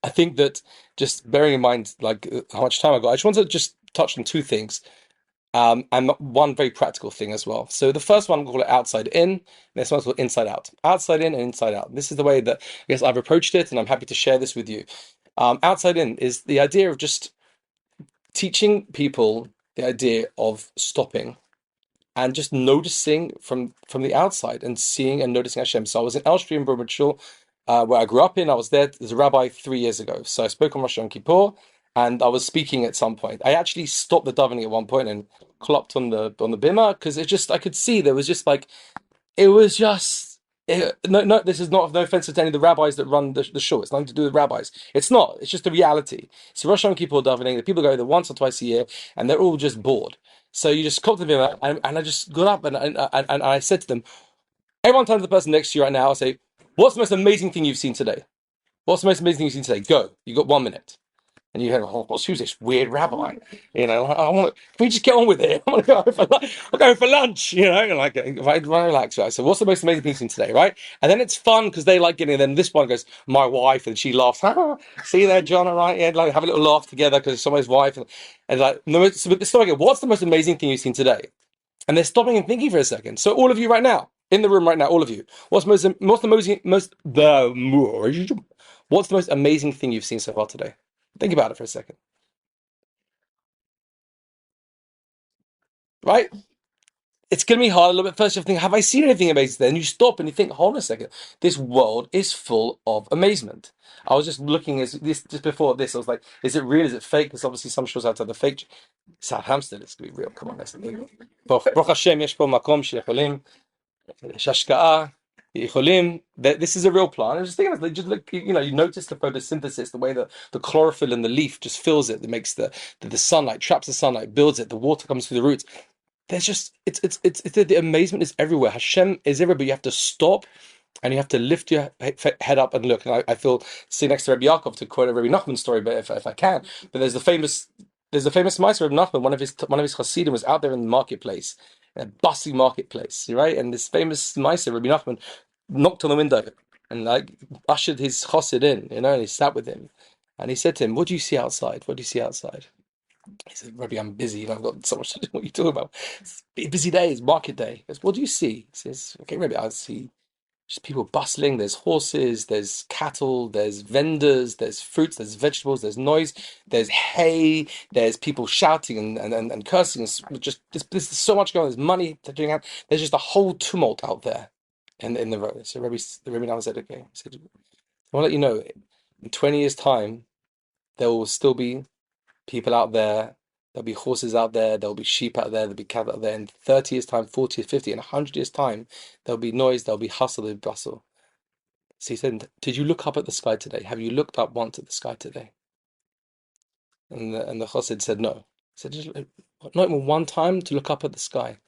I think that just bearing in mind like how much time I got, I just want to just touch on 2 things. And one very practical thing as well. So the first one, we'll call it outside in. This one's called inside out. Outside in and inside out. This is the way that I guess I've approached it, and I'm happy to share this with you. Outside in is the idea of just teaching people the idea of stopping and just noticing from the outside and seeing and noticing Hashem. So I was in Elstree in Bromwich Shul, where I grew up in. I was there as a rabbi 3 years ago. So I spoke on Rosh Yom Kippur, and I was speaking at some point. I actually stopped the davening at one point and clopped on the bimah because I could see there was just like, it was just No, this is not no offense to any of the rabbis that run the shul. It's nothing to do with rabbis. It's not. It's just the reality. So Rosh Hashanah Kippur davening, the people go there once or twice a year, and they're all just bored. So you just come to them, and I just got up and I said to them, everyone turn to the person next to you right now. I say, what's the most amazing thing you've seen today? What's the most amazing thing you've seen today? Go. You got 1 minute. And you hear, oh, who's this weird rabbi? You know, I want to. Can we just get on with it? I want to go for. I'm going for lunch. You know, and like if I relax. Right? So, what's the most amazing thing you've seen today? Right? And then it's fun because they like getting. And then this one goes, my wife, and she laughs. See there, John? All right, yeah, like have a little laugh together because it's somebody's wife, and like no, so again, what's the most amazing thing you've seen today? And they're stopping and thinking for a second. So, all of you right now in the room right now, all of you, what's the most amazing thing you've seen so far today? Think about it for a second. Right? It's going to be hard a little bit. First, you have to think, have I seen anything amazing? Then you stop and you think, hold on a second. This world is full of amazement. I was just looking as this just before this. I was like, is it real? Is it fake? Because obviously some shows outside the fake. Southampton, it's going to be real. Come on, let's Baruch Hashem, yesh po makom shecholim, shashka'a, yicholim. This is a real plant. I was just thinking, like, just look, you notice the photosynthesis, the way that the chlorophyll in the leaf just fills it. That makes the sunlight, traps the sunlight, builds it. The water comes through the roots. There's just it's the amazement is everywhere. Hashem is everywhere, but you have to stop and you have to lift your head up and look. And I feel sitting next to Rabbi Yaakov to quote a Rabbi Nachman story, but if I can, but there's the famous Meister of Nachman. One of his Hasidim was out there in the marketplace, in a bustling marketplace, right? And this famous Meister, Rabbi Nachman, knocked on the window and like ushered his Chassid in, and he sat with him, and he said to him, "What do you see outside? What do you see outside?" He said, Rabbi, I'm busy. I've got so much to do. What are you talking about? It's a busy day. It's market day. He goes, what do you see? He says, okay, Rabbi, I see just people bustling. There's horses, there's cattle, there's vendors, there's fruits, there's vegetables, there's noise, there's hay, there's people shouting and cursing. Just there's so much going on. There's money doing out. There's just a whole tumult out there in the road. So the Rabbi now said, okay, he said, I'll let you know, in 20 years' time, there will still be people out there, there'll be horses out there, there'll be sheep out there, there'll be cattle out there. In 30 years' time, 40 years, 50, in 100 years' time, there'll be noise, there'll be hustle, there'll be bustle. So he said, did you look up at the sky today? Have you looked up once at the sky today? And the chassid said, no. He said, just, not even one time to look up at the sky.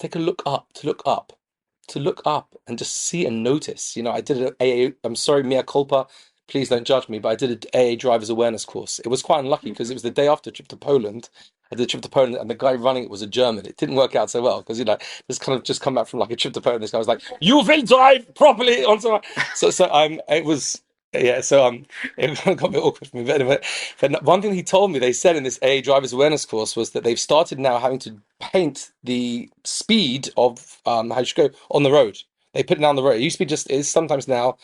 Take a look up, to look up and just see and notice. I did an AA, I'm sorry, mea culpa, please don't judge me, but I did an AA driver's awareness course. It was quite unlucky because it was the day after a trip to Poland. I did a trip to Poland and the guy running it was a German. It didn't work out so well because, just come back from like a trip to Poland. This guy was like, you will drive properly on so it was, yeah, so it got a bit awkward for me. But one thing he told me, they said in this AA driver's awareness course was that they've started now having to paint the speed of how you should go on the road. They put it down the road. It used to be just is sometimes now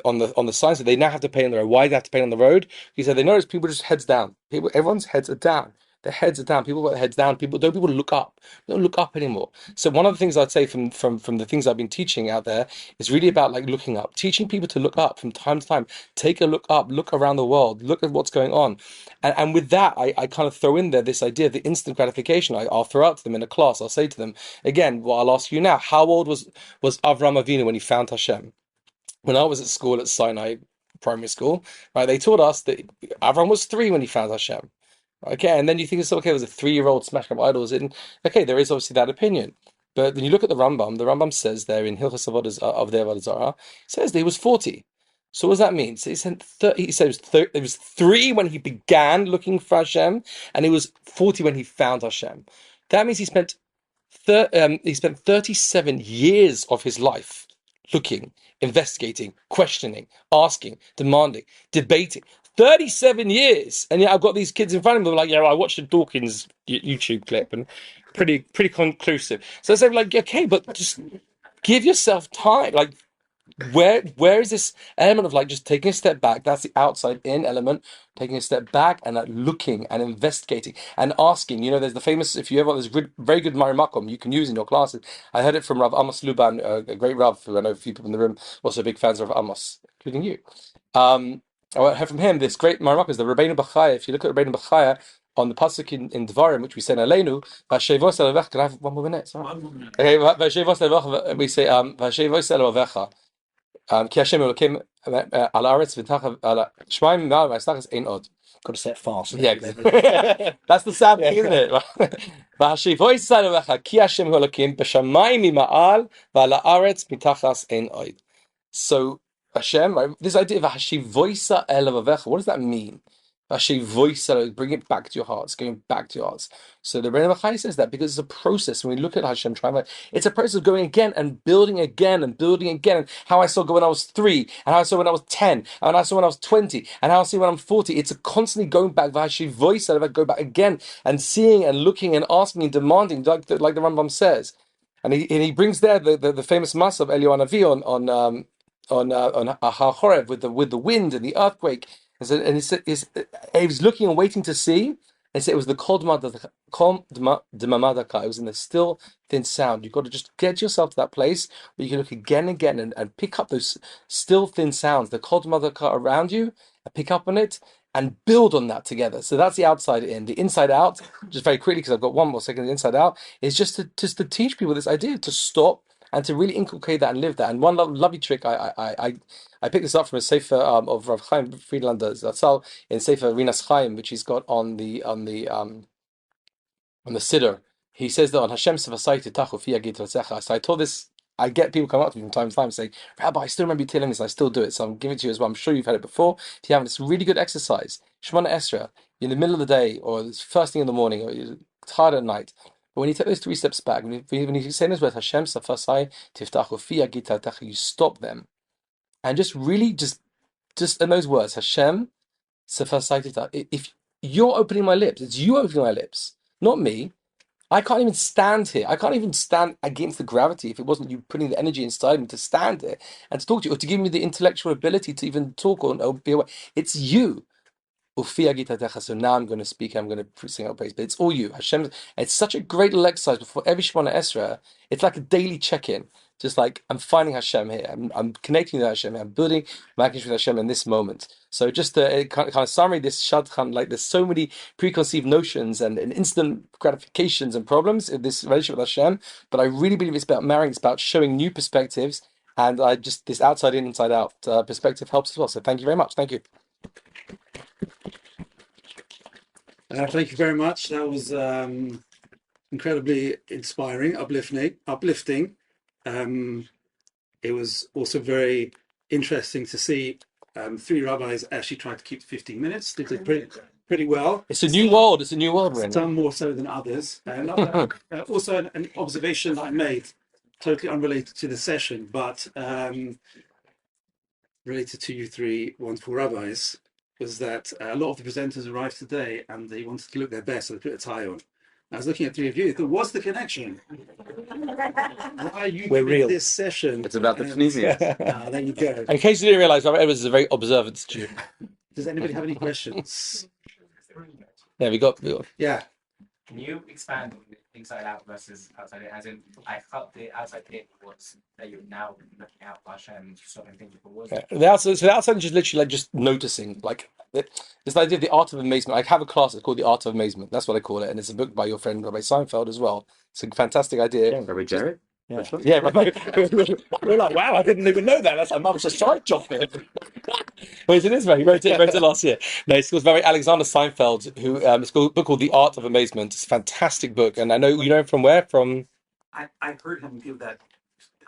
on the signs that they now have to paint on the road. Why do they have to paint on the road? He said they notice people just heads down. Everyone's heads are down. Their heads are down. People with their heads down. People look up. They don't look up anymore. So one of the things I'd say from the things I've been teaching out there is really about like looking up, teaching people to look up from time to time. Take a look up, look around the world, look at what's going on, and with that I kind of throw in there this idea of the instant gratification. I'll throw out to them in a class. I'll say to them again. Well, I'll ask you now. How old was Avram Avinu when he found Hashem? When I was at school at Sinai primary school, right, they taught us that Avram was 3 when he found Hashem. Okay, and then you think it's okay, it was a 3-year-old smashing up idols. And okay, there is obviously that opinion. But then you look at the Rambam says there in Hilchos of the Avodah Zarah, says that he was 40. So what does that mean? So he said it was 3 when he began looking for Hashem, and he was 40 when he found Hashem. That means he spent 37 years of his life looking, investigating, questioning, asking, demanding, debating. 37 years, and I've got these kids in front of me like, I watched the Dawkins YouTube clip and pretty conclusive. So I say like, okay, but just give yourself time. Like, where is this element of like just taking a step back? That's the outside in element. Taking a step back and like looking and investigating and asking. There's the famous, if you ever, there's very good Mari Makom you can use in your classes. I heard it from Rav Amos Luban, a great Rav who I know a few people in the room also big fans of Amos, including you. I heard from him this great Mari Makom is the Rabbeinu Bachaya. If you look at Rabbeinu Bachaya, on the pasuk in Devarim, which we say in Aleinu, Vashevos Elovecha. Can I have 1 more minute? Sorry. 1 more minute. Okay, Vashevos Elovecha. We say Vashevos Elovecha. Ki Hashem Elokim al Haaretz v'tachas al Shemaim ma'al v'asnachas ein od. Got to say it fast. Yeah, that's the sad thing, isn't it? Vashevos Elovecha ki Hashem Elokim b'shamayim ma'al v'al Haaretz v'tachas ein od. So Hashem, right, this idea of Hashivoisa Elovecha, what does that mean? Hashivoisa, bring it back to your hearts, going back to your hearts. So the Rebbe Chai says that because it's a process. When we look at Hashem, it's a process of going again and building again and building again. And how I saw God when I was 3, and how I saw when I was 10, and how I saw when I was 20, and how I see when I'm 40. It's a constantly going back. Hashivoisa, go back again and seeing and looking and asking and demanding, like the Rambam says. And he brings there the famous mass of Eliyahu Hanavi on Har Chorev with the wind and the earthquake, and he said he was looking and waiting to see, and said it was the kol d'mamadaka. It was in the still thin sound. You've got to just get yourself to that place where you can look again and again and pick up those still thin sounds, the kol d'mamadaka around you, and pick up on it and build on that together. So that's the outside in. The inside out, just very quickly because I've got 1 more second. The inside out is just to teach people this idea to stop and to really inculcate that and live that. And one lovely trick, I picked this up from a sefer of Rav Chaim Friedlander Zatzal in sefer Rinas Chaim, which he's got on the Siddur. He says that on Hashem Sevasaiti Tachu Fi Yagid Ratzecha. So I told this. I get people come up to me from time to time saying, Rabbi, I still remember you telling this, and I still do it. So I'm giving it to you as well. I'm sure you've had it before. If you haven't, it's a really good exercise. Shemona Esra, you're in the middle of the day, or it's first thing in the morning, or you're tired at night. But when you take those 3 steps back, when you say those words, Hashem Safasai Tiftachu Fi Yagid Ratzecha, you stop them. And just really, just in those words, Hashem Safasai Tiftachu. If you're opening my lips, it's you opening my lips, not me. I can't even stand here. I can't even stand against the gravity if it wasn't you putting the energy inside me to stand here and to talk to you, or to give me the intellectual ability to even talk or be aware. It's you. So now I'm going to speak, I'm going to sing out praise, but it's all you. Hashem. It's such a great little exercise before every Shemona Esra. It's like a daily check-in. Just like I'm finding Hashem here, I'm connecting to Hashem, I'm building my connection with Hashem in this moment. So just a kind of summary, this Shadchan, like there's so many preconceived notions and instant gratifications and problems in this relationship with Hashem, but I really believe it's about marrying, it's about showing new perspectives, and this outside in, inside out perspective helps as well. So thank you very much. Thank you. Thank you very much. That was incredibly inspiring, uplifting. It was also very interesting to see 3 rabbis actually try to keep 15 minutes. Did it pretty well. It's a new world. It's a new world, really. Some more so than others. Also, an observation that I made, totally unrelated to the session, but related to you 3 wonderful rabbis, was that a lot of the presenters arrived today and they wanted to look their best, so they put a tie on. I was looking at 3 of you. I thought, what's the connection? Why are you We're doing real. this session? It's about the Tunisians. There you go. In case you didn't realize, Rabbi Edwards is a very observant Jew. Does anybody have any questions? Yeah, we got. Yeah. Can you expand on the inside out versus outside in? As in, I felt the outside in was that you're now looking out for Hashem, stopping things for words. The outside is just literally like just noticing, like this idea of the art of amazement. I have a class. It's called the art of amazement. That's what I call it, and it's a book by your friend Rabbi Seinfeld as well. It's a fantastic idea. Rabbi Jared? Yeah. Yeah, Rabbi. We're like, wow, I didn't even know that. That's my mum's a side job for him. Well, it is right. He wrote it last year. No, it's called Rabbi Alexander Seinfeld, who it's called a book called The Art of Amazement. It's a fantastic book, and I know you know him from where? From I heard him give that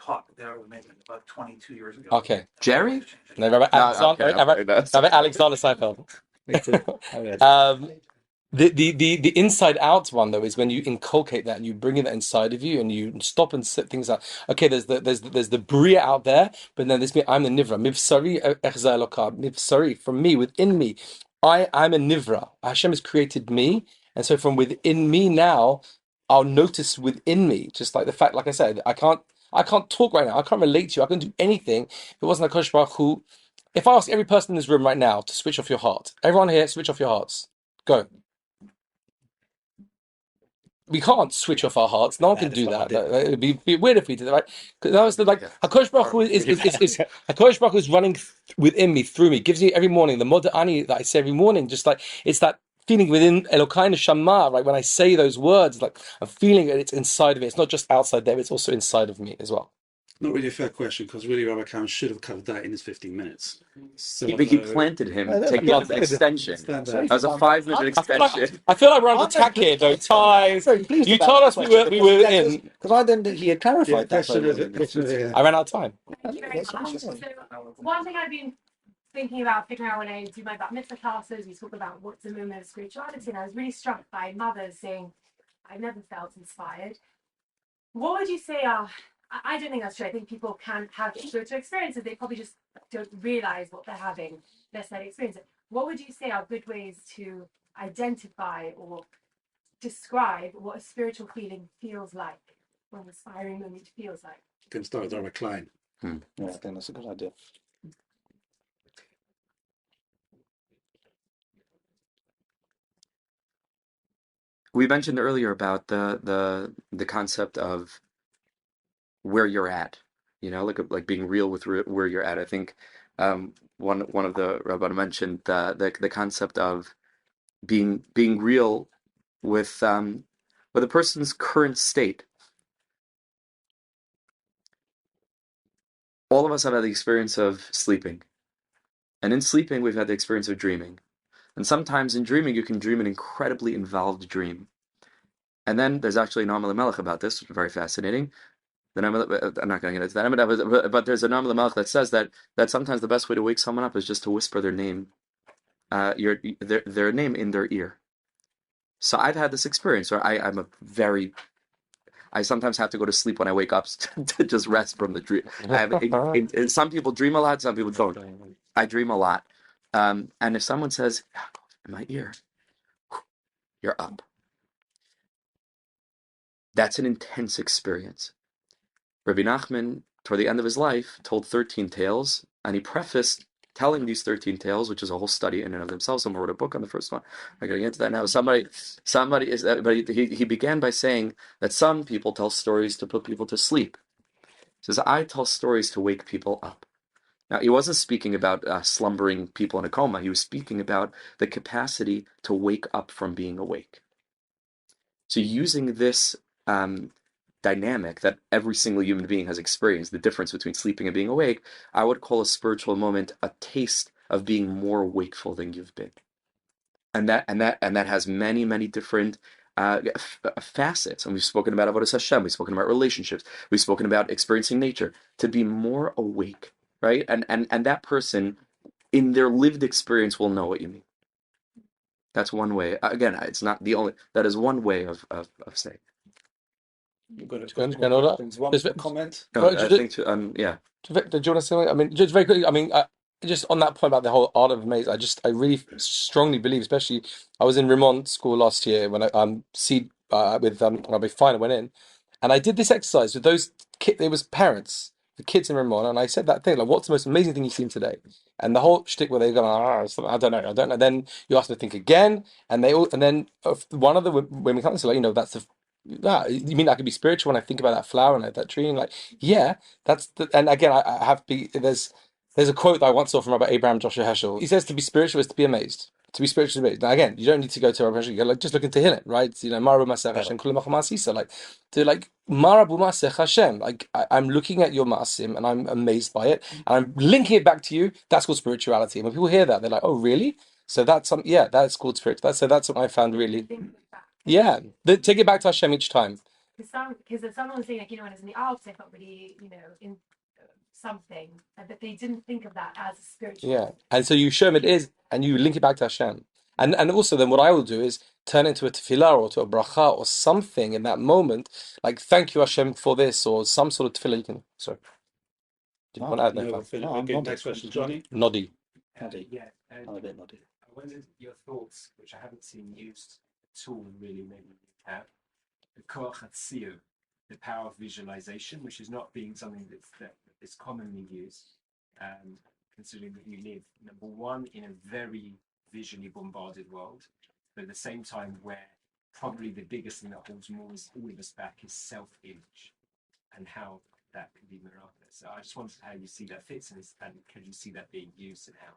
talk there with Megan about 22 years ago. okay, Jerry? no, Rabbi Alexander, okay, Rabbi Alexander Seinfeld. The inside out one though is when you inculcate that and you bring that inside of you and you stop and set things out. Okay, there's the bria out there, but then there's me. I'm the nivra. Mivsari echza elokah. Mivsari from me, within me. I'm a nivra. Hashem has created me, and so from within me now, I'll notice within me. Just like the fact, like I said, I can't talk right now. I can't relate to you. I can't do anything if it wasn't HaKadosh Baruch Hu. If I ask every person in this room right now to switch off your heart, everyone here, switch off your hearts. Go. We can't switch off our hearts. No one can do that. It'd be weird if we did that, right? Because that was HaKadosh Baruch Hu is HaKadosh Baruch Hu is running within me, through me, gives me every morning the Moda Ani that I say every morning. Just like it's that feeling within Elokai Neshama, right? When I say those words, like I'm feeling that it's inside of me. It's not just outside there, it's also inside of me as well. Not really a fair question, because really Rabbi Cowan should have covered that in his 15 minutes. So He planted him, No, taking yeah, out the extension. stand That there. was a 5-minute extension. I feel like we're under attack here, though. Time. Very pleased You about told that us we were question, in. because I didn't think he had clarified Yeah, that. question very of well. it. Question of it. I ran out of time. Thank you very That's what I'm much. saying. So, one thing I've been thinking about, figuring out when I do my bat mitzvah classes, we talk about what's the movement of spirituality, and I was really struck by mothers saying, I've never felt inspired. What would you say are, I don't think that's true. I think people can have spiritual experiences. They probably just don't realize what they're having, necessarily experience it. What would you say are good ways to identify or describe what a spiritual feeling feels like, what an inspiring moment feels like? Can start with Rabbi Klein. Yeah, I think that's a good idea. We mentioned earlier about the concept of where you're at, like being real with where you're at. I think one of the Rabbi mentioned the concept of being real with a person's current state. All of us have had the experience of sleeping, and in sleeping we've had the experience of dreaming. And sometimes in dreaming you can dream an incredibly involved dream. And then there's actually an Amar Melech about this, which is very fascinating. I'm not going to get into that, but there's an Amar Melech that says that sometimes the best way to wake someone up is just to whisper their name, their name in their ear. So I've had this experience where I sometimes have to go to sleep when I wake up to just rest from the dream. Some people dream a lot, some people don't. I dream a lot. And if someone says, Yaakov, in my ear, you're up. That's an intense experience. Rabbi Nachman, toward the end of his life, told 13 tales, and he prefaced telling these 13 tales, which is a whole study in and of themselves. Someone wrote a book on the first one. I'm going to get into that now. Somebody is, but he began by saying that some people tell stories to put people to sleep. He says, I tell stories to wake people up. Now, he wasn't speaking about slumbering people in a coma. He was speaking about the capacity to wake up from being awake. So using this dynamic that every single human being has experienced, the difference between sleeping and being awake, I would call a spiritual moment a taste of being more wakeful than you've been. And that has many, many different facets. And we've spoken about Avodas Hashem, we've spoken about relationships, we've spoken about experiencing nature, to be more awake, right? And that person, in their lived experience, will know what you mean. That's one way. Again, it's not the only. That is one way of saying. You've got One comment. No, I think yeah. Victor, do you want to say something? I mean, just very quickly. I mean, just on that point about the whole art of maze, I really strongly believe, especially I was in Remont school last year when I with Rabbi Klein, I went in, and I did this exercise with those kids. It was parents, the kids in Remont, and I said that thing like, "What's the most amazing thing you've seen today?" And the whole shtick where they go, I don't know. Then you ask them to think again, and then one of the women comes and like, that's the. You mean I could be spiritual when I think about that flower and that tree? And like, yeah, and again, I have to be, there's a quote that I once saw from Rabbi Abraham Joshua Heschel. He says to be spiritual is to be amazed. To be spiritually amazed. Now again, you don't need to go to Rabbi Heschel, you go, like, just look into Tehillim, right? Marabu Masech Hashem, Kulam Masisa, Marabu Masech Hashem. Like, I'm looking at your Masim and I'm amazed by it, and I'm linking it back to you. That's called spirituality. And when people hear that, they're like, oh, really? So that's that's called spiritual. That's what I found really. Yeah, take it back to Hashem each time. Because if someone was saying, like, when it's in the Alps, I felt really, in something, but they didn't think of that as a spiritual. Yeah, and so you show them it is, and you link it back to Hashem. And also then what I will do is turn it into a tefillah or to a bracha or something in that moment, like thank you Hashem for this, or some sort of tefillah you can. Sorry. Did you want to add that? No, okay, next question, Johnny. Noddy. Yeah, I'm a bit noddy. I wondered your thoughts, which I haven't seen used at all, really, maybe you have. The koach hatziyur, the power of visualization, which is not being something that is commonly used, considering that you live, number one, in a very visually bombarded world, but at the same time where probably the biggest thing that holds all of us back is self-image, and how that can be miraculous. So I just wondered how you see that fits, and can you see that being used, and how?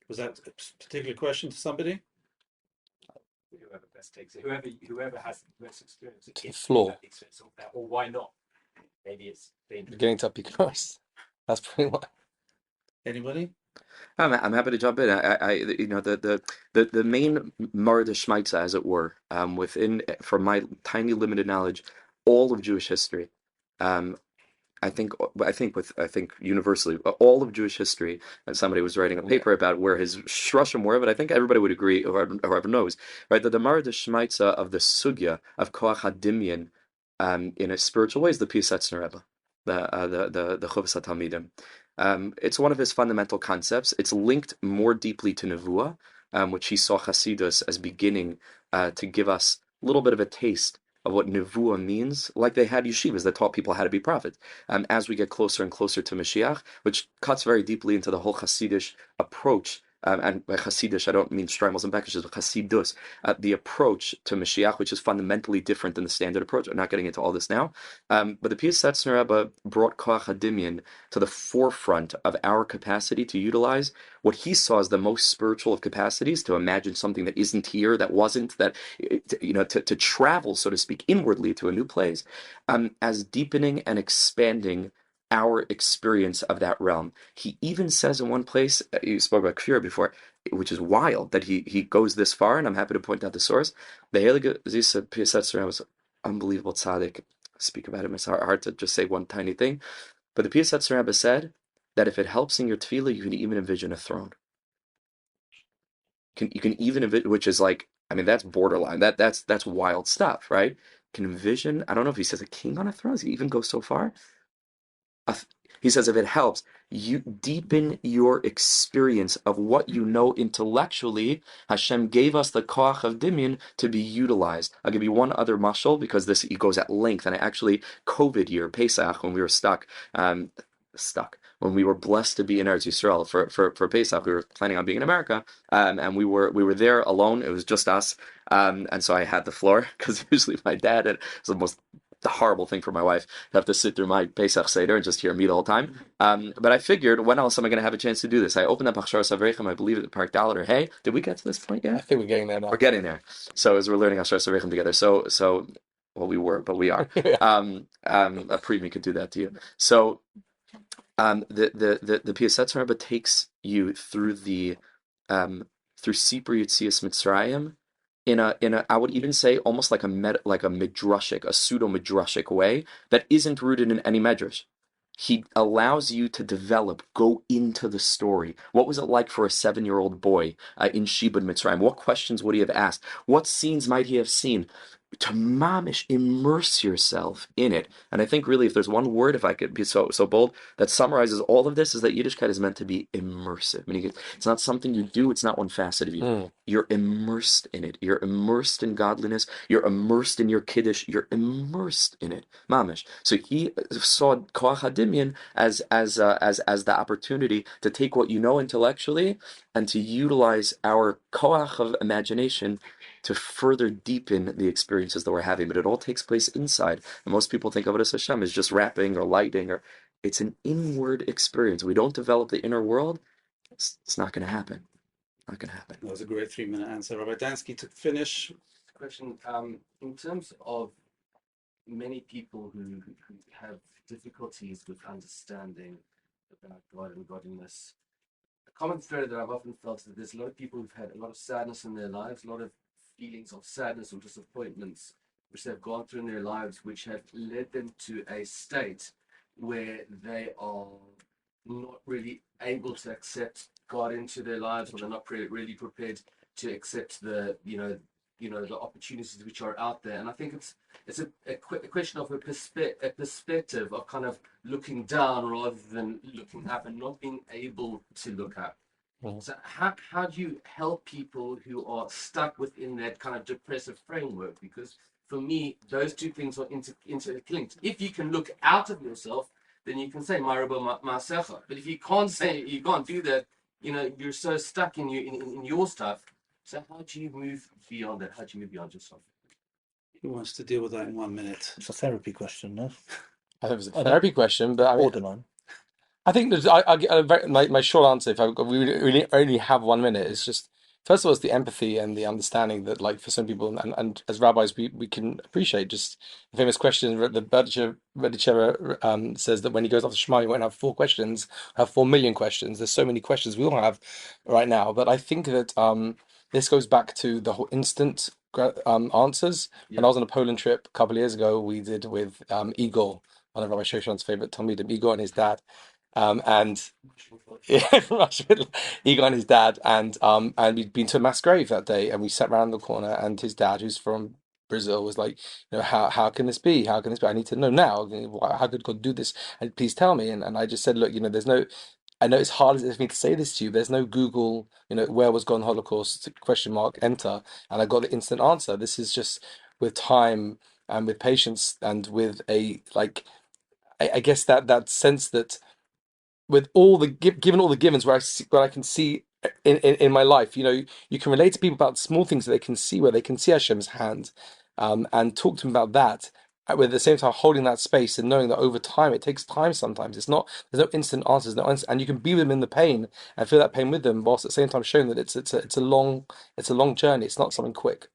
Was that a particular question to somebody? whoever best takes it, whoever has the most experience To the in floor. that experience of that, or why not? Maybe it's dangerous. Beginning to Epicurus. That's pretty much. Anybody? I'm happy to jump in. The main Marda Shmaitza, as it were, within, from my tiny limited knowledge, all of Jewish history. I think universally, all of Jewish history, and somebody was writing a paper about where his shrushim were, but I think everybody would agree, or whoever knows, right, that the Marda Shmaitza of the sugya of Koach HaDimyan, in a spiritual way, is the Piasetzner Rebbe, the Chuvas HaTalmidim. It's one of his fundamental concepts. It's linked more deeply to Nevuah, which he saw Hasidus as beginning to give us a little bit of a taste of what Nevuah means, like they had yeshivas that taught people how to be prophets. As we get closer and closer to Mashiach, which cuts very deeply into the whole Hasidish approach, and by Hasidish I don't mean Streimels and Bekishes, but Hasidus, the approach to Mashiach, which is fundamentally different than the standard approach. I'm not getting into all this now, but the Piasetzner Rebbe brought Koach HaDimyan to the forefront of our capacity to utilize what he saw as the most spiritual of capacities, to imagine something that isn't here, that wasn't, that, to travel, so to speak, inwardly to a new place, as deepening and expanding our experience of that realm. He even says in one place, you spoke about Kfir before, which is wild that he goes this far, and I'm happy to point out the source. The Heilige Zisa Piasetzner was unbelievable tzaddik. Speak about him, it's hard to just say one tiny thing, but the Piasetzner Rebbe said that if it helps in your tefillah, you can even envision a throne. You can even envision, which is like, I mean, that's borderline. That's wild stuff, right? Can envision. I don't know if he says a king on a throne. Does he even go so far? He says if it helps, you deepen your experience of what you know intellectually. Hashem gave us the koach of dimyon to be utilized. I'll give you one other mashal, because this he goes at length. And I actually, COVID year, Pesach, when we were stuck, when we were blessed to be in Eretz Yisrael for Pesach, we were planning on being in America, and we were there alone. It was just us, and so I had the floor, because usually my dad, and it's the horrible thing for my wife to have to sit through my Pesach Seder and just hear me the whole time. But I figured, when else am I going to have a chance to do this? I opened up Achshar Savrechem, I believe, at Park Dalit, or hey, did we get to this point yet? I think we're getting there now. We're getting there. So as we're learning Achshar Savrechem together, well, we were, but we are. A preview could do that to you. So the Piasetzner Rebbe takes you through through Sipur Yetzias Mitzrayim in a I would even say almost like a midrashic, a pseudo midrashic way that isn't rooted in any medrash. He allows you to go into the story. What was it like for a 7-year-old boy in Shibud Mitzrayim? What questions would he have asked? What scenes might he have seen? To mamish, immerse yourself in it. And I think really, if there's one word, if I could be so bold, that summarizes all of this, is that Yiddishkeit is meant to be immersive. Meaning it's not something you do, it's not one facet of you. You're immersed in it. You're immersed in godliness. You're immersed in your kiddush. You're immersed in it. Mamish. So he saw Koach HaDimyan as the opportunity to take what you know intellectually and to utilize our koach of imagination to further deepen the experiences that we're having. But it all takes place inside. And most people think of it as Hashem as just rapping or lighting, or it's an inward experience. We don't develop the inner world, it's not going to happen. Not going to happen. That was a great 3-minute answer. Rabbi Dansky, to finish. Question, in terms of many people who have difficulties with understanding about God and godliness, a common thread that I've often felt is that there's a lot of people who've had a lot of sadness in their lives, a lot of feelings of sadness or disappointments which they've gone through in their lives, which have led them to a state where they are not really able to accept God into their lives, or they're not really prepared to accept the opportunities which are out there. And I think it's a question of a perspective of kind of looking down rather than looking up, and not being able to look up. So how do you help people who are stuck within that kind of depressive framework? Because for me, those two things are interlinked. If you can look out of yourself, then you can say Maraba Masecha. But if you can't do that, you're so stuck in your stuff. So how do you move beyond that? How do you move beyond yourself? Who wants to deal with that in 1 minute? It's a therapy question, no? I think it was a therapy question, but I mean, Borderline. I think there's my short answer, if we only have 1 minute, is just first of all, it's the empathy and the understanding that, like, for some people, and as rabbis, we can appreciate just the famous question that the Berdichever says that when he goes off the Shema, he won't have 4 questions, have 4 million questions. There's so many questions we all have right now, but I think that this goes back to the whole instant answers. When I was on a Poland trip a couple of years ago, we did with Igor, one of Rabbi Shoshan's favorite Talmidim, Igor and his dad. And yeah, from Auschwitz, Igor and his dad, and we'd been to a mass grave that day, and we sat around the corner, and his dad, who's from Brazil, was like, how can this be? How can this be? I need to know now. How could God do this? And please tell me. And I just said, look, there's no. I know it's hard for me to say this to you. There's no Google, where was God in Holocaust? Question mark, enter, and I got the instant answer. This is just with time and with patience and with a I guess that sense that with all the given all the givens where I can see in my life, you can relate to people about small things that they can see, where they can see Hashem's hand, and talk to them about that. With at the same time holding that space and knowing that over time it takes time. Sometimes there's no instant answers, and you can be with them in the pain and feel that pain with them, whilst at the same time showing that it's a long journey. It's not something quick.